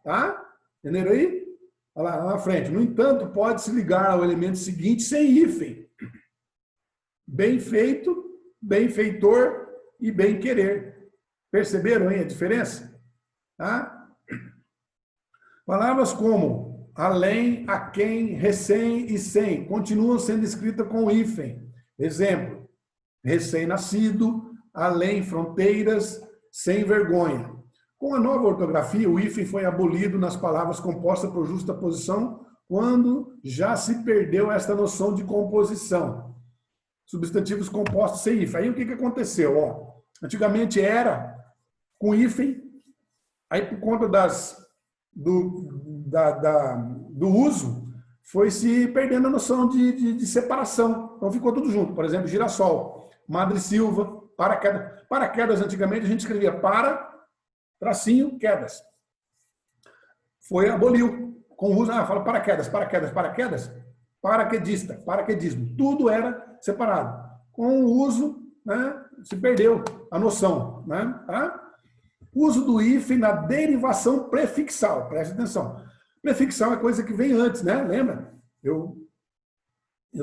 [SPEAKER 1] Tá? Entenderam aí? Olha lá na frente. No entanto, pode-se ligar ao elemento seguinte sem hífen. Bem feito, benfeitor e bem querer. Perceberam aí a diferença? Tá? Palavras como além, aquém, recém e sem continuam sendo escritas com hífen. Exemplo, recém-nascido, além fronteiras, sem vergonha. Com a nova ortografia, o hífen foi abolido nas palavras compostas por justaposição quando já se perdeu esta noção de composição. Substantivos compostos sem hífen. Aí o que aconteceu? Ó, antigamente era com hífen, aí por conta do uso, foi se perdendo a noção de separação. Então ficou tudo junto. Por exemplo, girassol, Madre Silva, paraquedas. Paraquedas, antigamente, a gente escrevia para, tracinho, quedas. Aboliu. Com o uso, fala paraquedas, paraquedas, paraquedas, paraquedista, paraquedismo. Tudo era separado. Com o uso, né, se perdeu a noção. Né? Tá? Uso do hífen na derivação prefixal. Preste atenção. Prefixal é coisa que vem antes, né? Lembra? Eu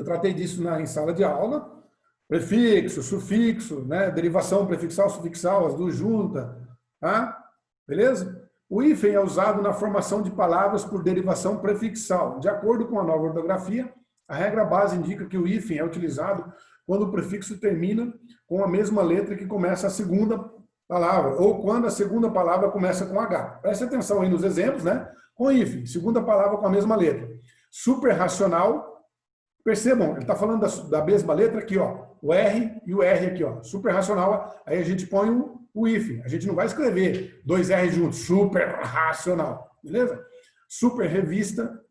[SPEAKER 1] tratei disso em sala de aula. Prefixo, sufixo, né? Derivação prefixal, sufixal, as duas juntas. Tá? Beleza? O hífen é usado na formação de palavras por derivação prefixal. De acordo com a nova ortografia, a regra base indica que o hífen é utilizado quando o prefixo termina com a mesma letra que começa a segunda palavra, ou quando a segunda palavra começa com H. Preste atenção aí nos exemplos, né? Com hífen, segunda palavra com a mesma letra. Superracional, percebam, ele está falando da mesma letra aqui, ó, o R e o R aqui, ó. Superracional, aí a gente põe o hífen. A gente não vai escrever dois R juntos, superracional, beleza? Super revista,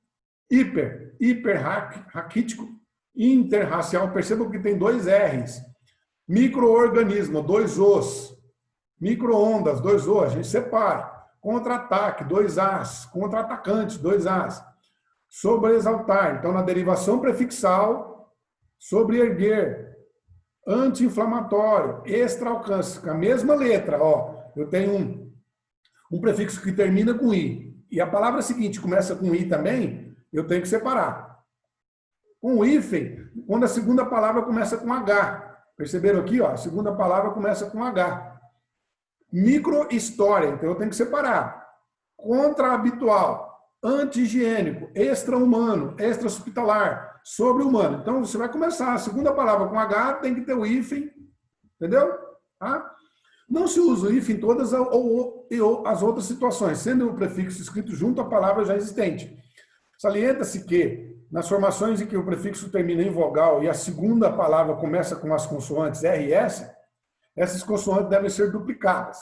[SPEAKER 1] hiperraquítico, interracial, percebam que tem dois R's. Micro-organismo, dois Os. Micro-ondas, dois O, a gente separa. Contra-ataque, dois As. Contra-atacante, dois As. Sobreexaltar, então na derivação prefixal, sobreerguer, anti-inflamatório, extra-alcance, com a mesma letra, ó. Eu tenho um prefixo que termina com I, e a palavra seguinte começa com I também, eu tenho que separar. Com o hífen, quando a segunda palavra começa com H. Perceberam aqui, ó? A segunda palavra começa com H. Micro-história, então eu tenho que separar. Contra-habitual, anti-higiênico, extra-humano, extra-hospitalar, sobre-humano. Então você vai começar, a segunda palavra com H tem que ter o hífen, entendeu? Tá? Não se usa o hífen em todas as outras situações, sendo o prefixo escrito junto à palavra já existente. Salienta-se que, nas formações em que o prefixo termina em vogal e a segunda palavra começa com as consoantes R e S, essas consoantes devem ser duplicadas.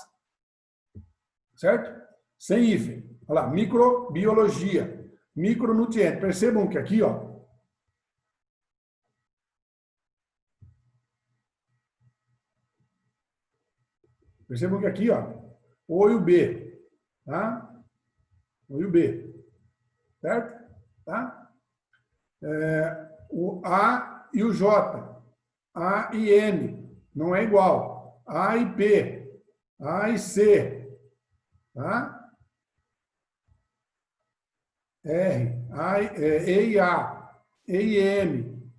[SPEAKER 1] Certo? Sem hífen. Olha lá, microbiologia, micronutriente. Percebam que aqui, ó, percebam que aqui, ó, O e o B, tá? O e o B, certo? Tá? O A e o J, A e N, não é igual. A e P, A e C, tá? R, E e A, E e M,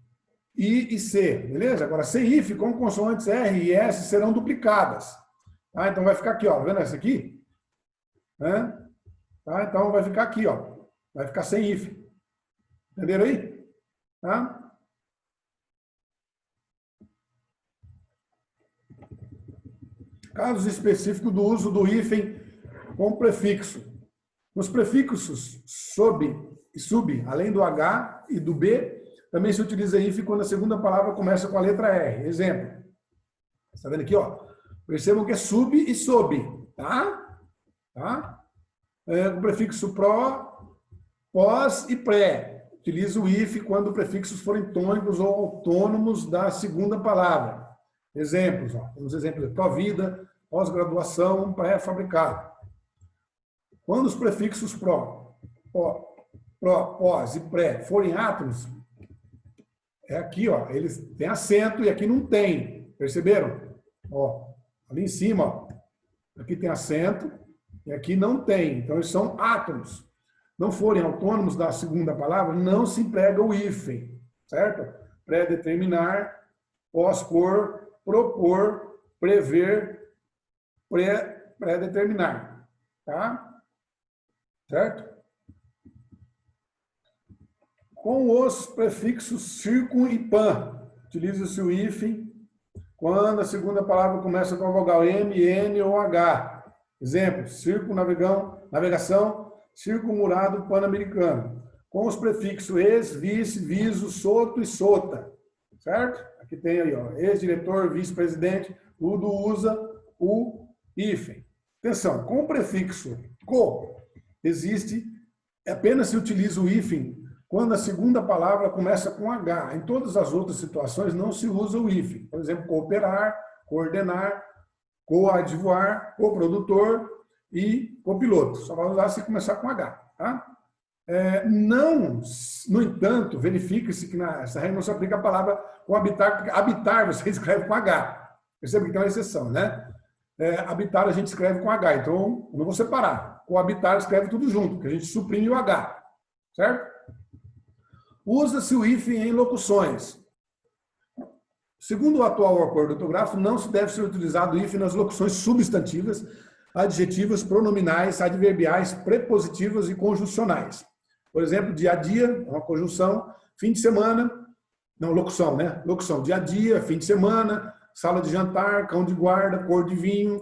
[SPEAKER 1] I e C, beleza? Agora, sem hífen, com consoantes R e S serão duplicadas. Tá? Então, vai ficar aqui, ó, tá vendo essa aqui? Tá? Então, vai ficar aqui, ó. Vai ficar sem hífen. Entenderam aí? Tá? Casos específicos do uso do hífen com prefixo. Nos prefixos sob e sub, além do H e do B, também se utiliza hífen quando a segunda palavra começa com a letra R. Exemplo. Está vendo aqui, ó? Percebam que é sub e sob, tá? Tá? O prefixo pró, pós e pré. Utiliza o hífen quando prefixos forem tônicos ou autônomos da segunda palavra. Exemplos, ó. Temos exemplos de pró-vida, pós-graduação, pré-fabricado. Quando os prefixos pró, pós e pré forem átomos, é aqui, ó, eles têm acento e aqui não tem. Perceberam? Ó, ali em cima, ó, aqui tem acento e aqui não tem. Então, eles são átomos. Não forem autônomos da segunda palavra, não se emprega o hífen, certo? Pré-determinar, pós-por, propor, prever, pré-determinar, tá? Certo? Com os prefixos circun e pan, utiliza-se o hífen quando a segunda palavra começa com a vogal M, N ou H. Exemplo, navegação, circunmurado pan-americano. Com os prefixos ex, vice, viso, soto e sota. Certo? Aqui tem aí, ó, ex-diretor, vice-presidente, tudo usa o hífen. Atenção, com o prefixo co, apenas se utiliza o hífen quando a segunda palavra começa com H. Em todas as outras situações não se usa o hífen. Por exemplo, cooperar, coordenar, coadjuvar, coprodutor e copiloto. Só vai usar se começar com H. Tá? No entanto, verifica-se que essa regra não se aplica a palavra com habitar, porque habitar você escreve com H. Percebe que tem uma exceção, né? habitar a gente escreve com H. Então, eu não vou separar. O habitar escreve tudo junto, que a gente suprime o H. Certo? Usa-se o hífen em locuções. Segundo o atual acordo ortográfico, não se deve ser utilizado o hífen nas locuções substantivas, adjetivas, pronominais, adverbiais, prepositivas e conjuncionais. Por exemplo, dia a dia, é uma conjunção, fim de semana, não, locução, né? Locução, dia a dia, fim de semana, sala de jantar, cão de guarda, cor de vinho,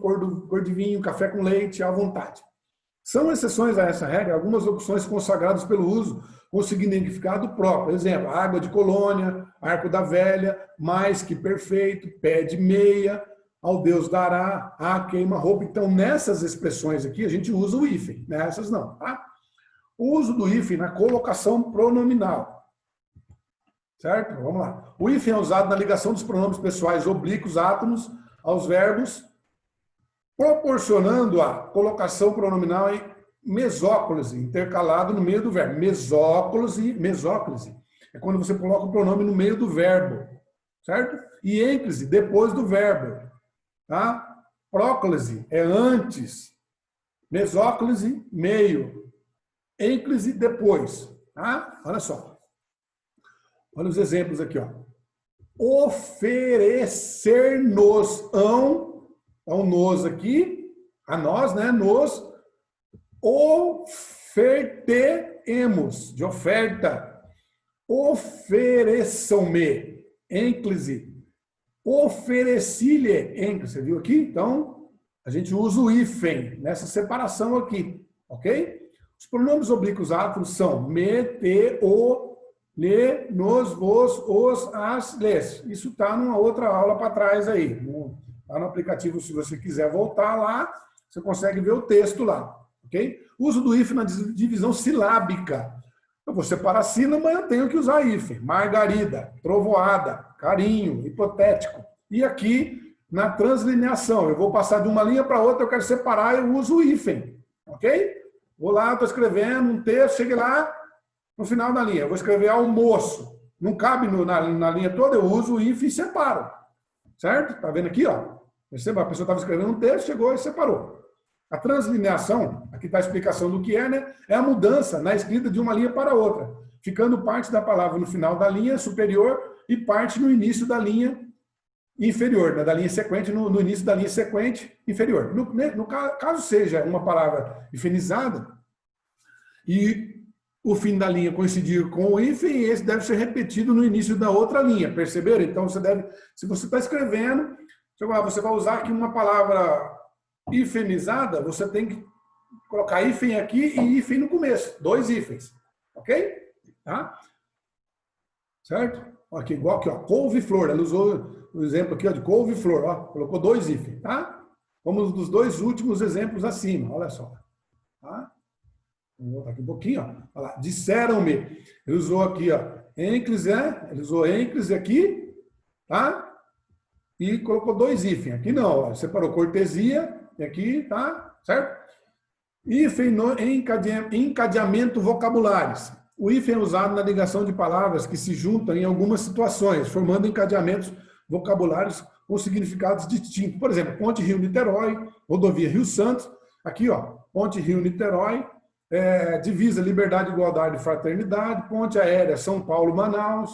[SPEAKER 1] café com leite, à vontade. São exceções a essa regra algumas locuções consagradas pelo uso com significado próprio. Por exemplo, água de colônia, arco da velha, mais que perfeito, pé de meia, ao Deus dará, queima-roupa. Então, nessas expressões aqui, a gente usa o hífen, nessas não. Tá? O uso do hífen na colocação pronominal. Certo? Vamos lá. O hífen é usado na ligação dos pronomes pessoais oblíquos, átomos, aos verbos, proporcionando a colocação pronominal em mesóclise, intercalado no meio do verbo. Mesóclise é quando você coloca o pronome no meio do verbo, certo? E ênclise, depois do verbo, tá? Próclise é antes, mesóclise, meio, ênclise, depois, tá? Olha só. Olha os exemplos aqui, ó. Oferecer-nos-ão, então, nos aqui, a nós, né? Nos ofertemos, de oferta. Ofereçam-me, ênclise. Ofereci-lhe, ênclise. Você viu aqui? Então, a gente usa o hífen nessa separação aqui, ok? Os pronomes oblíquos átomos são me, te, o, lhe, nos, vos, os, as, les. Isso está numa outra aula para trás aí. Lá no aplicativo, se você quiser voltar lá, você consegue ver o texto lá, ok? Uso do hífen na divisão silábica. Eu vou separar sílaba, eu tenho que usar hífen. Margarida, trovoada, carinho, hipotético. E aqui, na translineação, eu vou passar de uma linha para outra, eu quero separar, eu uso o hífen, ok? Vou lá, estou escrevendo um texto, cheguei lá, no final da linha, eu vou escrever almoço. Não cabe na linha toda, eu uso o hífen e separo. Certo? Tá vendo aqui, ó? Perceba, a pessoa estava escrevendo um texto, chegou e separou. A translineação, aqui está a explicação do que é, né? É a mudança na escrita de uma linha para outra, ficando parte da palavra no final da linha superior e parte no início da linha inferior, né? Da linha sequente, no início da linha sequente inferior. No caso seja uma palavra hifenizada e o fim da linha coincidir com o hífen, esse deve ser repetido no início da outra linha, perceberam? Então, você deve, se você está escrevendo, você vai usar aqui uma palavra hifenizada, você tem que colocar hífen aqui e hífen no começo, 2 hífens, ok? Tá? Certo? Aqui, igual aqui, ó, couve-flor, ela usou o exemplo aqui ó, de couve-flor, ó, colocou 2 hífens, tá? Vamos dos 2 últimos exemplos acima, olha só, tá? Vamos voltar aqui um pouquinho, ó. Olha lá. Disseram-me. Ele usou aqui, ó, ênclise, né? Ele usou ênclise aqui, tá? E colocou 2 hífen. Aqui não, ó. Separou cortesia, e aqui, tá? Certo? Hífen no encadeamento vocabulares. O hífen é usado na ligação de palavras que se juntam em algumas situações, formando encadeamentos vocabulários com significados distintos. Por exemplo, Ponte Rio-Niterói, rodovia Rio-Santos. Aqui, ó, Ponte Rio-Niterói. Divisa Liberdade, Igualdade e Fraternidade, ponte aérea São Paulo-Manaus.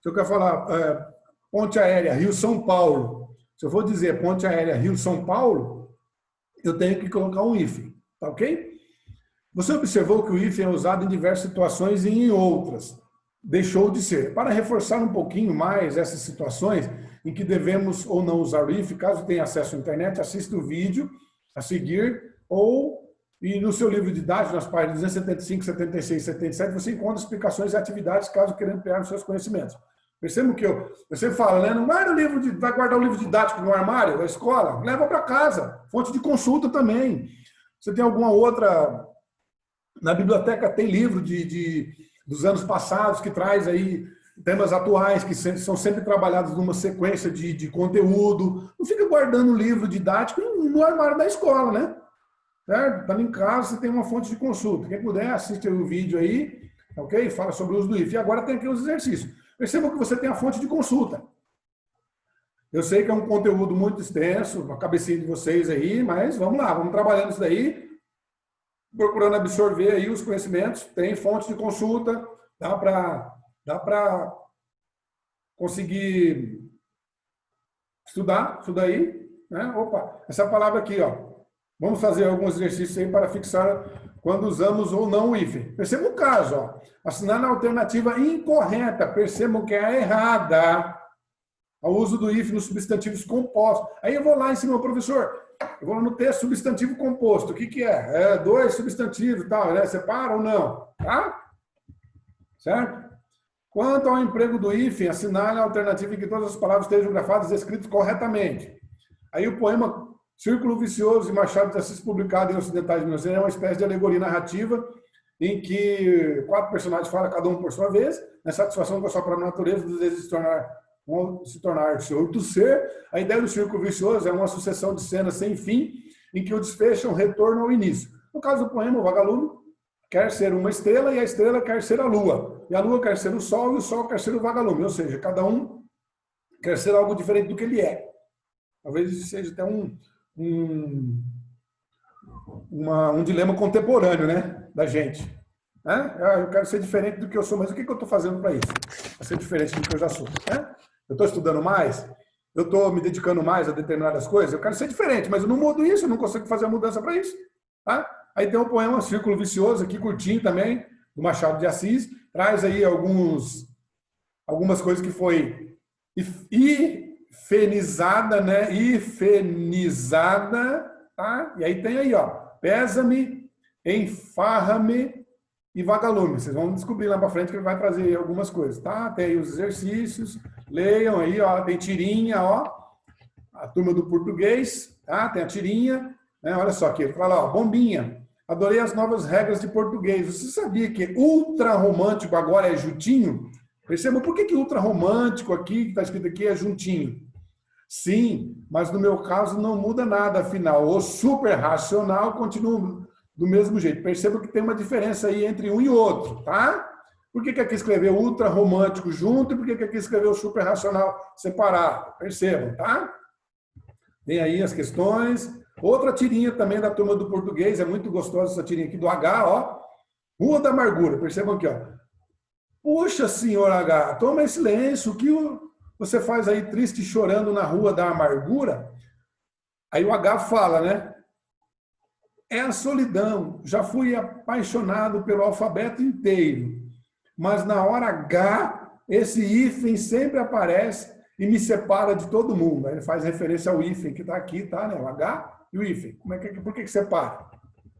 [SPEAKER 1] Se eu quero falar ponte aérea Rio-São Paulo, se eu for dizer ponte aérea Rio-São Paulo, eu tenho que colocar um hífen, tá ok? Você observou que o hífen é usado em diversas situações e em outras deixou de ser. Para reforçar um pouquinho mais essas situações em que devemos ou não usar o hífen, caso tenha acesso à internet, assista o vídeo a seguir e no seu livro didático, nas páginas 275, 76 e 77, você encontra explicações e atividades, caso queira ampliar os seus conhecimentos. Percebam que eu sempre falo, né? Não vai guardar o livro didático no armário da escola, leva para casa. Fonte de consulta também. Você tem alguma outra... Na biblioteca tem livro dos anos passados que traz aí temas atuais, que são sempre trabalhados numa sequência de conteúdo. Não fica guardando o livro didático no armário da escola, né? Certo? Está em casa, você tem uma fonte de consulta. Quem puder, assiste o vídeo aí, ok? Fala sobre o uso do hífen. E agora tem aqui os exercícios. Percebam que você tem a fonte de consulta. Eu sei que é um conteúdo muito extenso, a cabecinha de vocês aí, mas vamos lá, vamos trabalhando isso daí, procurando absorver aí os conhecimentos. Tem fontes de consulta, dá para conseguir estudar isso daí, né? Opa, essa palavra aqui, ó. Vamos fazer alguns exercícios aí para fixar quando usamos ou não o hífen. Perceba o caso, ó. Assinar na alternativa incorreta. Percebam que é errada o uso do hífen nos substantivos compostos. Aí eu vou lá em cima, professor, eu vou lá no texto substantivo composto. O que que é? É dois substantivos e tal, né? Separa ou não, tá? Certo? Quanto ao emprego do hífen, assinale a alternativa em que todas as palavras estejam grafadas e escritas corretamente. Aí o poema Círculo Vicioso de Machado de Assis, publicado em Ocidentais de Minas Gerais, é uma espécie de alegoria narrativa em que 4 personagens falam, cada um por sua vez, na satisfação com a sua própria natureza, do desejo de se tornar outro ser. A ideia do círculo vicioso é uma sucessão de cenas sem fim, em que o desfecho é um retorno ao início. No caso do poema, o vagalume quer ser uma estrela e a estrela quer ser a lua. E a lua quer ser o sol e o sol quer ser o vagalume. Ou seja, cada um quer ser algo diferente do que ele é. Talvez seja até um dilema contemporâneo, né, da gente. Né? Eu quero ser diferente do que eu sou, mas o que eu estou fazendo para isso? Para ser diferente do que eu já sou. Né? Eu estou estudando mais, eu estou me dedicando mais a determinadas coisas, eu quero ser diferente, mas eu não mudo isso, eu não consigo fazer a mudança para isso. Tá? Aí tem um poema Círculo Vicioso, aqui curtinho também, do Machado de Assis, traz aí algumas coisas que foi ifenizada, né? Ifenizada, tá? E aí tem aí, ó, pesa-me, enfarra-me e vagalume. Vocês vão descobrir lá para frente que ele vai trazer algumas coisas, tá? Tem aí os exercícios, leiam aí, ó, tem tirinha, ó, a turma do português, tá? Tem a tirinha, né? Olha só aqui, ele fala, ó, bombinha. Adorei as novas regras de português. Você sabia que ultra romântico agora é juntinho? Percebam por que ultra romântico aqui, que está escrito aqui, é juntinho? Sim, mas no meu caso não muda nada, afinal. O super racional continua do mesmo jeito. Percebam que tem uma diferença aí entre um e outro, tá? Por que aqui escreveu ultra romântico junto e por que aqui escreveu super racional separado? Percebam, tá? Tem aí as questões. Outra tirinha também da turma do português, é muito gostosa essa tirinha aqui do H, ó. Rua da Amargura, percebam aqui, ó. Puxa, senhor H, toma em silêncio, o que você faz aí triste chorando na Rua da Amargura? Aí o H fala, né? É a solidão, já fui apaixonado pelo alfabeto inteiro, mas na hora H, esse hífen sempre aparece e me separa de todo mundo. Aí ele faz referência ao hífen que está aqui, tá, né? O H e o hífen. Por que separa?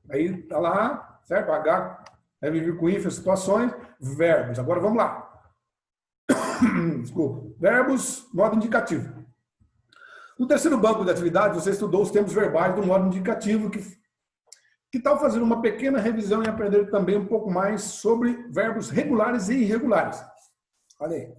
[SPEAKER 1] Aí tá lá, certo? O H deve vir com hífen, situações, verbos. Agora vamos lá. Desculpa. Verbos, modo indicativo. No terceiro banco de atividade, você estudou os tempos verbais do modo indicativo. Que tal fazer uma pequena revisão e aprender também um pouco mais sobre verbos regulares e irregulares? Olha aí.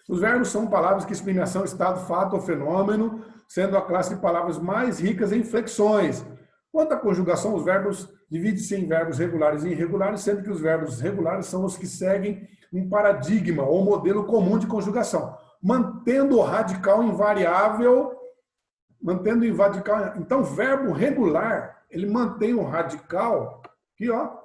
[SPEAKER 1] Os verbos são palavras que exprimem ação, estado, fato ou fenômeno, sendo a classe de palavras mais ricas em flexões. Quanto à conjugação, os verbos dividem-se em verbos regulares e irregulares, sendo que os verbos regulares são os que seguem um paradigma ou modelo comum de conjugação, mantendo o radical invariável, Então, verbo regular, ele mantém o radical aqui, ó,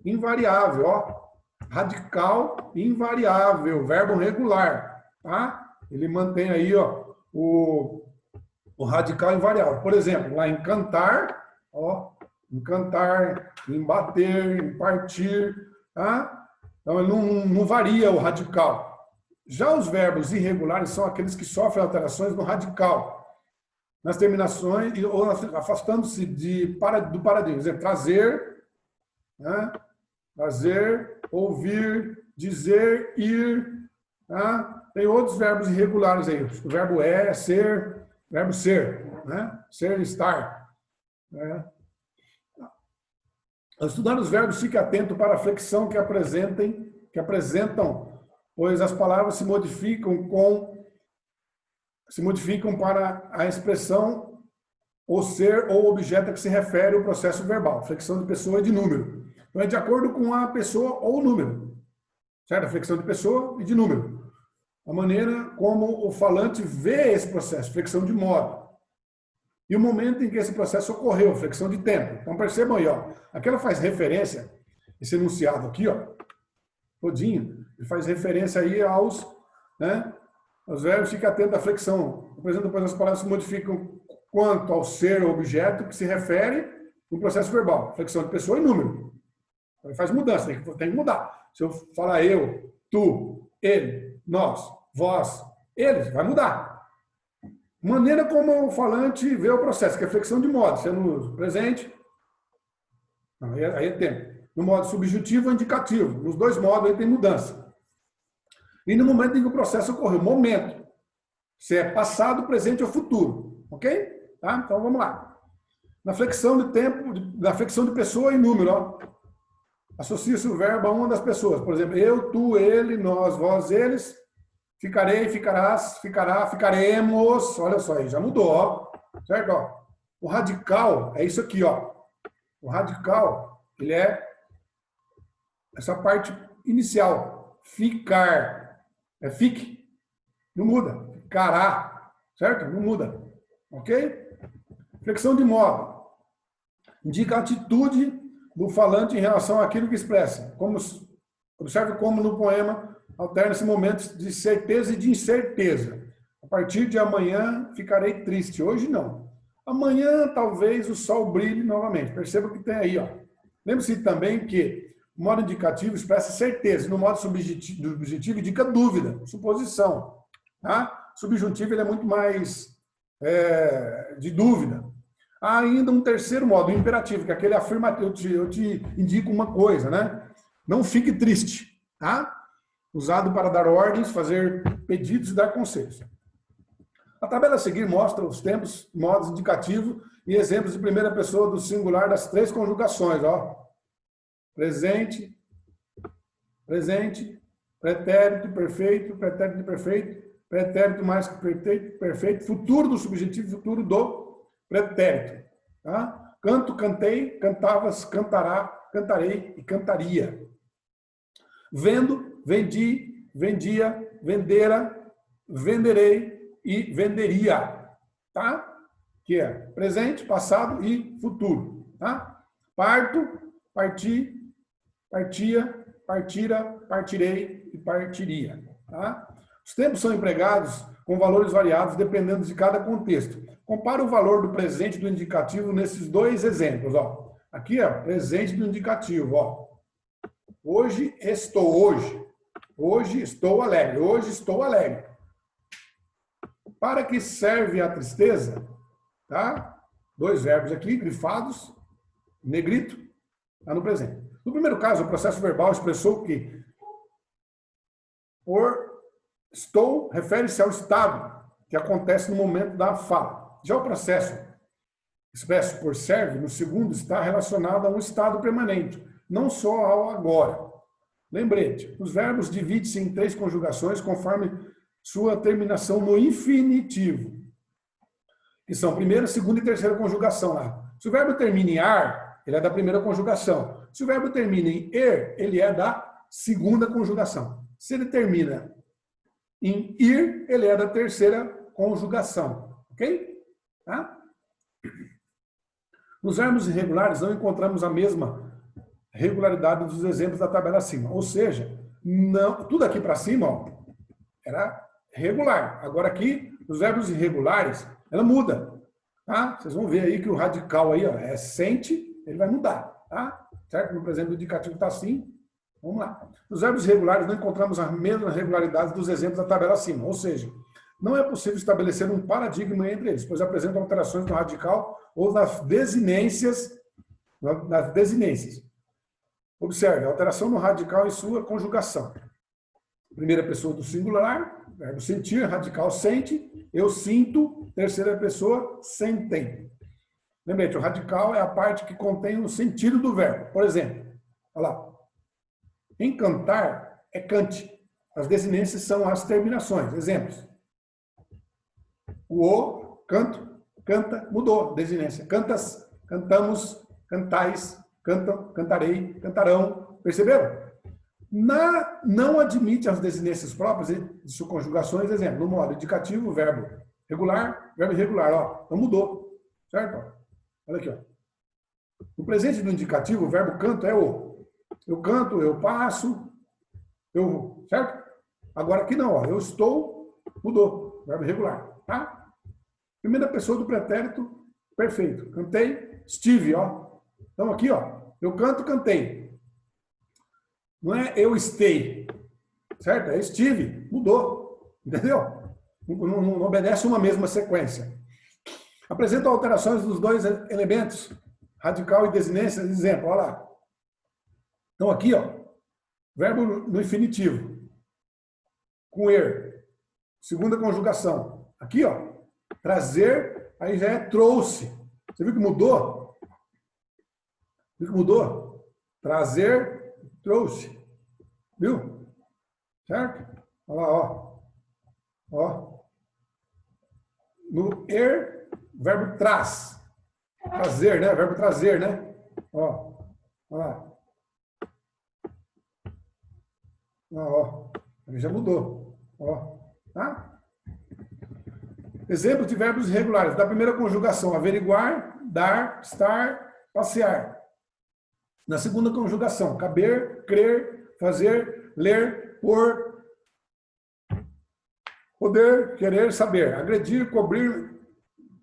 [SPEAKER 1] invariável, ó, radical invariável, verbo regular, tá? Ele mantém aí, ó, o radical invariável. Por exemplo, lá em cantar, ó, em cantar, em bater, em partir, tá? Então, ele não varia o radical. Já os verbos irregulares são aqueles que sofrem alterações no radical, nas terminações, ou afastando-se do paradigma. Por exemplo, trazer, né? Trazer, ouvir, dizer, ir. Tá? Tem outros verbos irregulares aí. O verbo é, ser, verbo ser, né? Ser, estar. Né? Ao estudar os verbos, fique atento para a flexão que apresentam, pois as palavras se modificam para a expressão ou ser ou objeto a que se refere o processo verbal. Flexão de pessoa e de número. Então, é de acordo com a pessoa ou o número. Certo? A flexão de pessoa e de número. a maneira como o falante vê esse processo, flexão de modo. E o momento em que esse processo ocorreu, flexão de tempo. Então percebam aí, ó, aqui ela faz referência, esse enunciado aqui, ó, todinho, ele faz referência aí aos, né, aos verbos, fica atento à flexão. Por exemplo, depois as palavras se modificam quanto ao ser ou objeto que se refere no processo verbal. Flexão de pessoa e número. Ele faz mudança, tem que mudar. Se eu falar eu, tu, ele, nós, vós, eles, vai mudar. Maneira como o falante vê o processo, que é flexão de modo, sendo presente, não, aí é tempo. No modo subjuntivo ou indicativo. Nos dois modos aí tem mudança. E no momento em que o processo ocorreu, momento. Se é passado, presente ou futuro. Ok? Tá? Então vamos lá. Na flexão de tempo, na flexão de pessoa e número, ó, associa-se o verbo a uma das pessoas. Por exemplo, eu, tu, ele, nós, vós, eles. Ficarei, ficarás, ficará, ficaremos. Olha só aí, já mudou, ó. Certo? Ó. O radical é isso aqui, ó. O radical, ele é essa parte inicial. Ficar. É fique. Não muda. Ficará. Certo? Não muda. Ok? Flexão de modo. Indica a atitude do falante em relação àquilo que expressa. Observe como no poema alterna-se momentos de certeza e de incerteza. A partir de amanhã ficarei triste. Hoje não. Amanhã talvez o sol brilhe novamente. Perceba que tem aí, ó. Lembre-se também que o modo indicativo expressa certeza. E no modo subjetivo indica dúvida, suposição. Tá? Subjuntivo ele é muito mais de dúvida. Há ainda um terceiro modo, o imperativo, que é aquele afirmativo. Eu te indico uma coisa, né? Não fique triste. Tá? Usado para dar ordens, fazer pedidos e dar conselhos. A tabela a seguir mostra os tempos, modos indicativos e exemplos de primeira pessoa do singular das três conjugações. Ó. Presente, presente, pretérito perfeito, pretérito imperfeito, pretérito mais que perfeito, perfeito, futuro do subjetivo, futuro do pretérito. Tá? Canto, cantei, cantavas, cantará, cantarei e cantaria. Vendo, vendi, vendia, vendera, venderei e venderia, tá? Que é presente, passado e futuro, tá? Parto, parti, partia, partira, partirei e partiria, tá? Os tempos são empregados com valores variados dependendo de cada contexto. Compara o valor do presente e do indicativo nesses dois exemplos, ó. Aqui é presente do indicativo, ó. Hoje estou, hoje estou alegre, hoje estou alegre. Para que serve a tristeza? Tá? Dois verbos aqui, grifados, negrito, está no presente. No primeiro caso, o processo verbal expressou que estou refere-se ao estado que acontece no momento da fala. Já o processo expresso por serve, no segundo, está relacionado a um estado permanente, não só ao agora. Lembrete, os verbos dividem-se em três conjugações conforme sua terminação no infinitivo, que são primeira, segunda e terceira conjugação lá. Se o verbo termina em ar, ele é da primeira conjugação. Se o verbo termina em er, ele é da segunda conjugação. Se ele termina em ir, ele é da terceira conjugação. Ok? Tá? Nos verbos irregulares não encontramos a mesma regularidade dos exemplos da tabela acima. Ou seja, não, tudo aqui para cima ó, era regular. Agora aqui, os verbos irregulares, ela muda. Tá? Vocês vão ver aí que o radical aí ó, é sente, ele vai mudar. Tá? Certo? No presente, o indicativo está assim. Vamos lá. Nos verbos irregulares não encontramos as mesmas regularidades dos exemplos da tabela acima. Ou seja, não é possível estabelecer um paradigma entre eles, pois apresentam alterações no radical ou nas desinências. Observe, a alteração no radical e sua conjugação. Primeira pessoa do singular, verbo sentir, radical sente, eu sinto, terceira pessoa, sentem. Lembrete, o radical é a parte que contém o sentido do verbo. Por exemplo, olha lá. Encantar é cante. As desinências são as terminações. Exemplos. O, canto, canta, mudou. Desinência. Cantas, cantamos, cantais, cantam, cantarei, cantarão. Perceberam? Não admite as desinências próprias de suas conjugações, exemplo, no modo indicativo, verbo regular, verbo irregular, ó, então mudou, certo? Olha aqui, ó. No presente do indicativo, o verbo canto é o. Eu canto, eu passo, eu, certo? Agora aqui não, ó, eu estou, mudou, verbo irregular, tá? Primeira pessoa do pretérito, perfeito. Cantei, estive, ó. Então aqui, ó, eu canto, cantei. Não é eu estei, certo? É estive, mudou, entendeu? Não obedece uma mesma sequência. Apresenta alterações dos dois elementos, radical e desinência, exemplo, olha lá. Então aqui, ó, verbo no infinitivo, com er, segunda conjugação. Aqui, ó, trazer, aí já é trouxe. Você viu que mudou? Viu que mudou? Trazer, trouxe. Viu? Certo? Olha lá, ó. Ó. No er, verbo traz. Trazer, né? Verbo trazer, né? Ó. Olha lá. Ó. Ele já mudou. Ó. Tá? Exemplo de verbos irregulares. Da primeira conjugação, averiguar, dar, estar, passear. Na segunda conjugação, caber, crer, fazer, ler, pôr, poder, querer, saber, agredir, cobrir.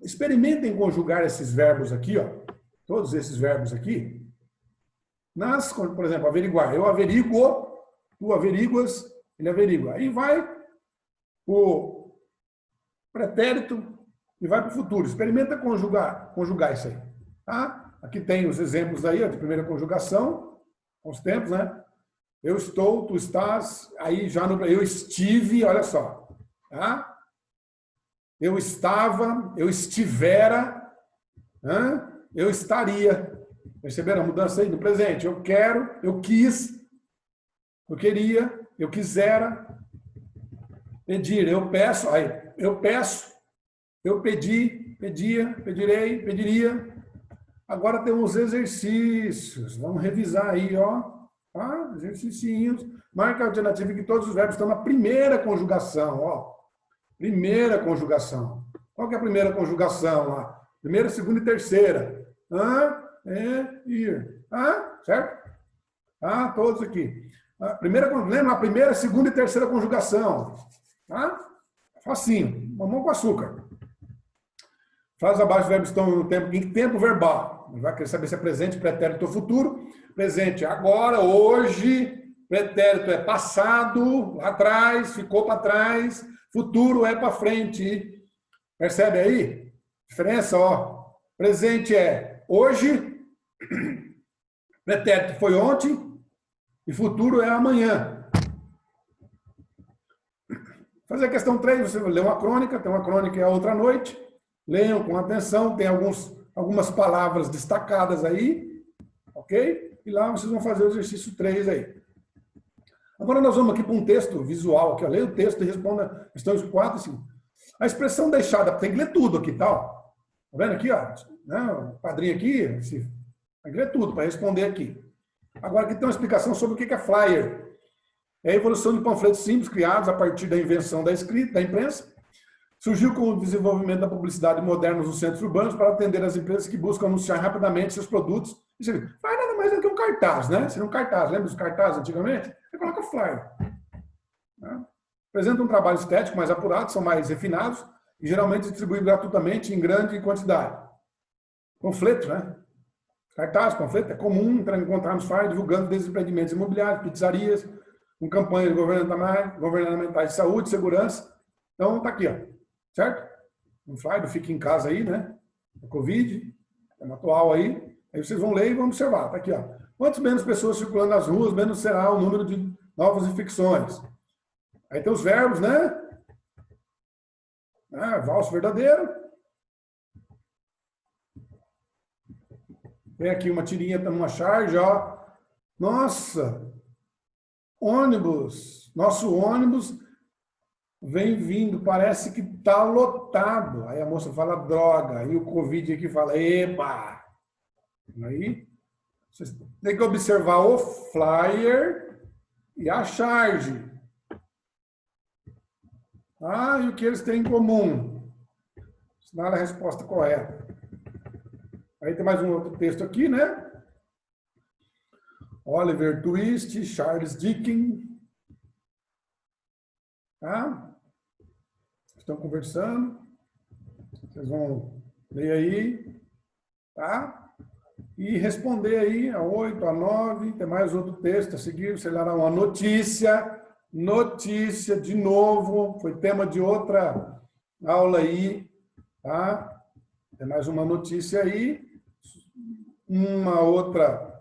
[SPEAKER 1] Experimentem conjugar esses verbos aqui, ó, todos esses verbos aqui. Por exemplo, averiguar. Eu averiguo, tu averiguas, ele averigua. Aí vai o pretérito e vai para o futuro. Experimenta conjugar isso aí. Tá? Aqui tem os exemplos aí, ó, de primeira conjugação, com os tempos, né? Eu estou, tu estás, aí já no eu estive, olha só. Tá? Eu estava, eu estivera, eu estaria. Perceberam a mudança aí no presente? Eu quero, eu quis, eu queria, eu quisera. Pedir, eu peço, aí, eu peço, eu pedi, pedia, pedirei, pediria. Agora temos exercícios. Vamos revisar aí, ó. Tá? Exercícios. Marca a alternativa que todos os verbos estão na primeira conjugação, ó. Primeira conjugação. Qual que é a primeira conjugação lá? Primeira, segunda e terceira. Ir. Certo? Todos aqui. Lembra a primeira, segunda e terceira conjugação. Tá? Facinho. Mamão com açúcar. Frases abaixo do verbo estão no tempo. Em tempo verbal? Vai querer saber se é presente, pretérito ou futuro. Presente agora, hoje. Pretérito é passado, lá atrás, ficou para trás. Futuro é para frente. Percebe aí? Diferença, ó. Presente é hoje. Pretérito foi ontem. E futuro é amanhã. Fazer a questão 3, você lê uma crônica, tem uma crônica e a outra noite. Leiam com atenção, tem algumas palavras destacadas aí. Ok? E lá vocês vão fazer o exercício 3 aí. Agora nós vamos aqui para um texto visual, aqui, ó. Leia o texto e responda questões 4 e 5. A expressão deixada, tem que ler tudo aqui, tal. Tá vendo aqui, ó? Né? O padrinho aqui, tem que ler tudo para responder aqui. Agora aqui tem uma explicação sobre o que é flyer. É a evolução de panfletos simples criados a partir da invenção da escrita, da imprensa. Surgiu com o desenvolvimento da publicidade moderna nos centros urbanos para atender as empresas que buscam anunciar rapidamente seus produtos. Flyer nada mais do que um cartaz, né? Seria um cartaz, lembra dos cartazes antigamente? Você coloca flyer. Né? Apresenta um trabalho estético mais apurado, são mais refinados e geralmente distribuídos gratuitamente em grande quantidade. Panfleto, né? Cartaz, panfleto, é comum encontrarmos flyer divulgando desde empreendimentos imobiliários, pizzarias, com campanhas governamentais de saúde, segurança. Então, tá aqui, ó. Certo? Um flyer do Fique em Casa aí, né? O Covid, é atual aí. Aí vocês vão ler e vão observar. Tá aqui, ó. Quanto menos pessoas circulando nas ruas, menos será o número de novas infecções. Aí tem os verbos, né? Valso verdadeiro. Tem aqui uma tirinha, numa charge, ó. Nossa! Ônibus. Nosso ônibus vem vindo, parece que tá lotado. Aí a moça fala droga. Aí o Covid aqui fala, eba! Aí, vocês têm que observar o flyer e a charge. E o que eles têm em comum? Assinale a resposta correta. Aí tem mais um outro texto aqui, né? Oliver Twist, Charles Dickens. Tá? Estão conversando. Vocês vão ler aí. Tá? E responder aí a 8, a 9. Tem mais outro texto a seguir. Você lerá uma notícia. Notícia, de novo. Foi tema de outra aula aí. Tá? Tem mais uma notícia aí. Uma outra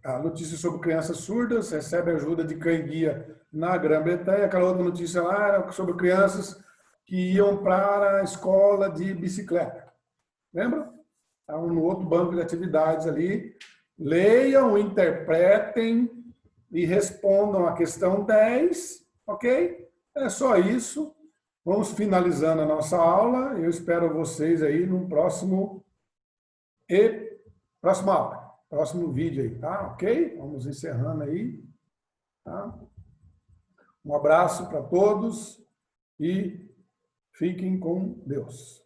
[SPEAKER 1] a notícia sobre crianças surdas, recebe ajuda de cão-guia na Grã-Bretanha. Aquela outra notícia lá era sobre crianças que iam para a escola de bicicleta. Lembra? Está no outro banco de atividades ali. Leiam, interpretem e respondam a questão 10, ok? É só isso. Vamos finalizando a nossa aula. Eu espero vocês aí no próxima aula. Próximo vídeo aí, tá? Ok? Vamos encerrando aí. Tá? Um abraço para todos e fiquem com Deus.